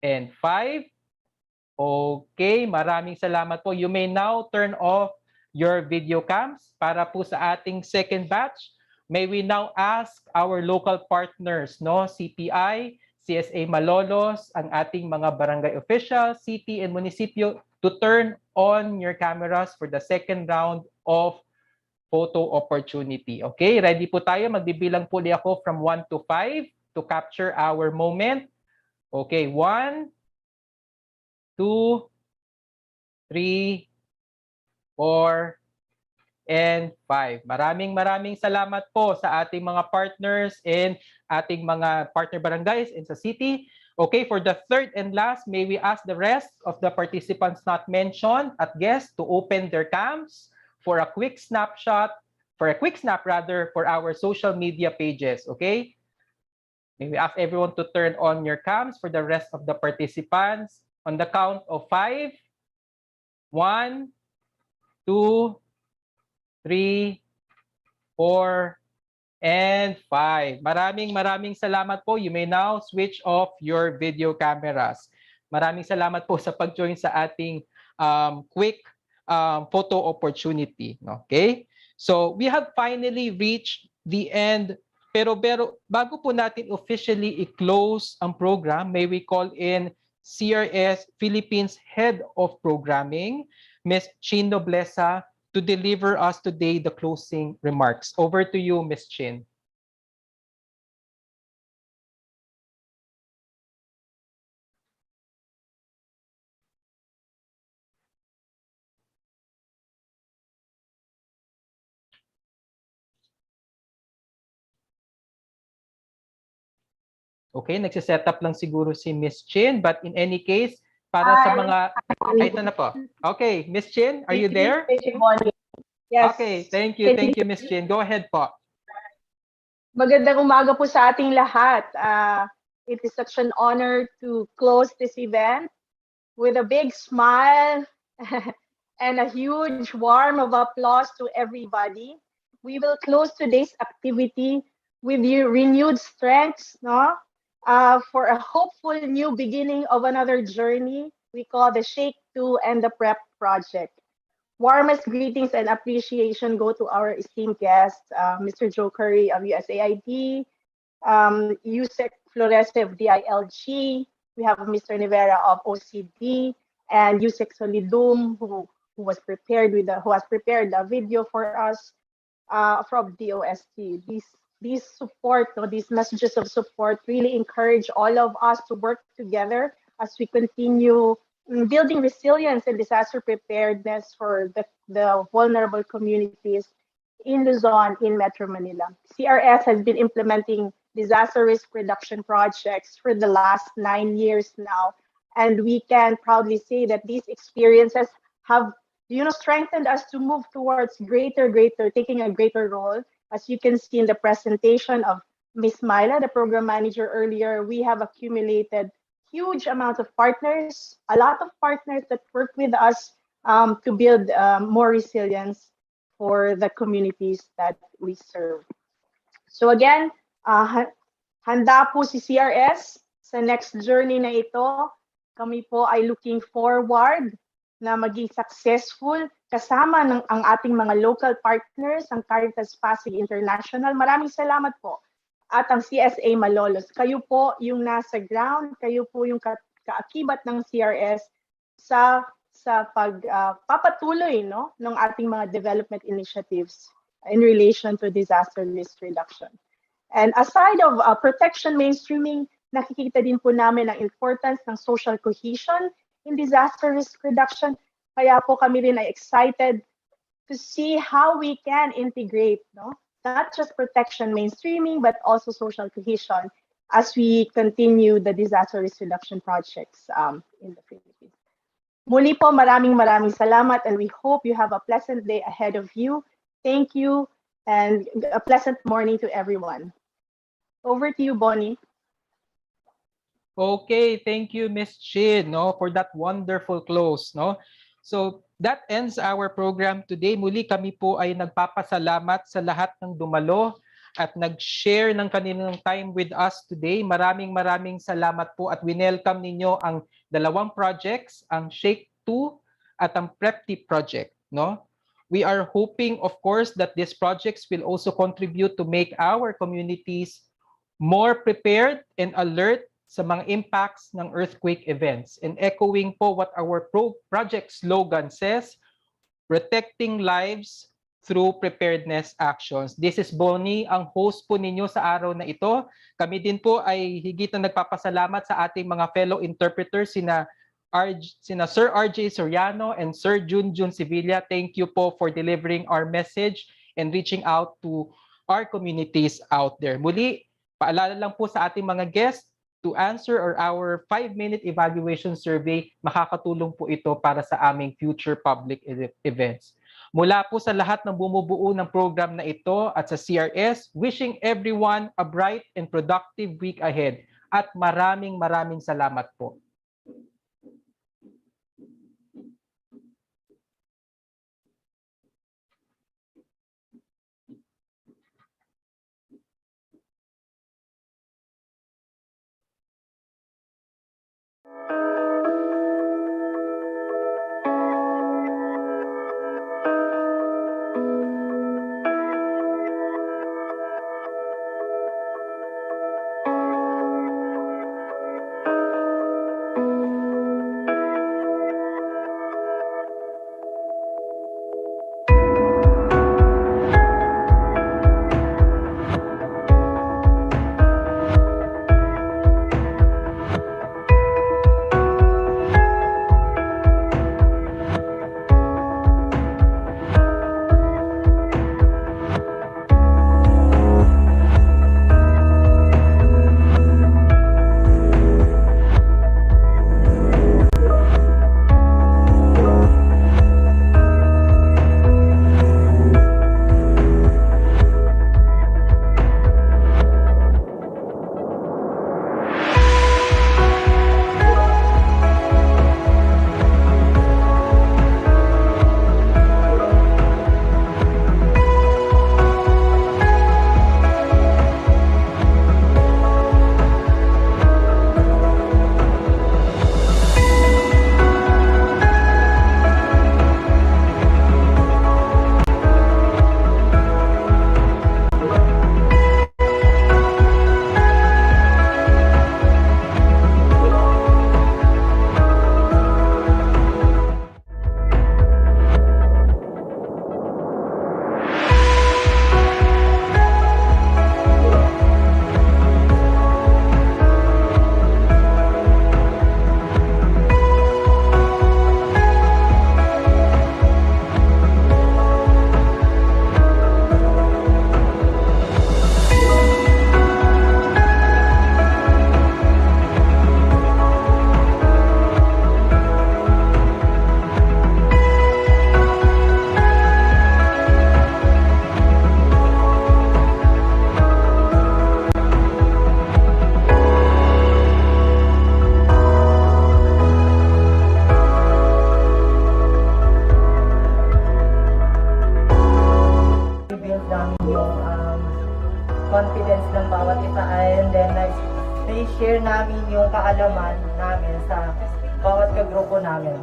and 5. Okay, maraming salamat po. You may now turn off your video cams para po sa ating second batch. May we now ask our local partners, no, CPI, CSA Malolos, ang ating mga barangay officials, city and munisipyo to turn on your cameras for the second round of photo opportunity. Okay, ready po tayo? Magbibilang po ulit ako from 1 to 5 to capture our moment. Okay, 1, 2, 3, 4, and 5. Maraming salamat po sa ating mga partners and ating mga partner barangays and sa city. Okay, for the third and last, may we ask the rest of the participants not mentioned at guests to open their cams for a quick snap rather, for our social media pages, okay? May we ask everyone to turn on your cams for the rest of the participants on the count of 5, 1, 2, 3, 4, and 5. Maraming salamat po. You may now switch off your video cameras. Maraming salamat po sa pag-join sa ating quick photo opportunity. Okay? So we have finally reached the end. Pero bago po natin officially i-close ang program, may we call in CRS Philippines Head of Programming, Ms. Chin Nobleza, to deliver us today the closing remarks. Over to you, Ms. Chin. Okay, nagsiset up lang siguro si Ms. Chin, but in any case, para sa mga... ito na po. Okay, Ms. Chin, are you there? Yes. Okay, thank you, Ms. Chin. Go ahead po. Magandang umaga po sa ating lahat. It is such an honor to close this event with a big smile and a huge warm of applause to everybody. We will close today's activity with your renewed strengths, no? For a hopeful new beginning of another journey we call the Shake 2 and the PrEP project. Warmest greetings and appreciation go to our esteemed guests, Mr. Joe Curry of USAID, Yusek Flores of DILG. We have Mr. Rivera of OCD, and Yusek Solidum, who has prepared the video for us from DOST. These support, these messages of support really encourage all of us to work together as we continue building resilience and disaster preparedness for the vulnerable communities in Luzon, in Metro Manila. CRS has been implementing disaster risk reduction projects for the last 9 years now, and we can proudly say that these experiences have strengthened us to move towards taking a greater role. As you can see in the presentation of Ms. Myla, the program manager earlier, we have accumulated huge amount of partners, a lot of partners that work with us to build more resilience for the communities that we serve. So again, handa po si CRS sa next journey na ito. Kami po ay looking forward na maging successful kasama ang ating mga local partners, ang Caritas Pasig International. Maraming salamat po. At ang CSA Malolos. Kayo po yung nasa ground, kayo po yung kaakibat ng CRS sa pagpapatuloy ng ating mga development initiatives in relation to disaster risk reduction. And aside of protection mainstreaming, nakikita din po namin ang importance ng social cohesion in disaster risk reduction. Kaya po kami rin ay excited to see how we can integrate, not just protection mainstreaming, but also social cohesion as we continue the disaster risk reduction projects in the Philippines. Muli po, maraming salamat, and we hope you have a pleasant day ahead of you. Thank you, and a pleasant morning to everyone. Over to you, Bonnie. Okay, thank you, Ms. Chin, for that wonderful close. So that ends our program today. Muli kami po ay nagpapasalamat sa lahat ng dumalo at nag-share ng kanilang time with us today. Maraming salamat po at winelcome ninyo ang dalawang projects, ang Shake 2 at ang PrEPD project. We are hoping, of course, that these projects will also contribute to make our communities more prepared and alert sa mga impacts ng earthquake events. And echoing po what our project slogan says, protecting lives through preparedness actions. This is Bonnie, ang host po ninyo sa araw na ito. Kami din po ay higit na nagpapasalamat sa ating mga fellow interpreters, sina Sir RJ Soriano and Sir Junjun Sevilla. Thank you po for delivering our message and reaching out to our communities out there. Muli, paalala lang po sa ating mga guests, to answer our 5-minute evaluation survey, makakatulong po ito para sa aming future public events. Mula po sa lahat ng bumubuo ng program na ito at sa CRS, wishing everyone a bright and productive week ahead. At maraming salamat po. confidence ng bawat isa, and then i-share namin yung kaalaman namin sa bawat kagrupo namin.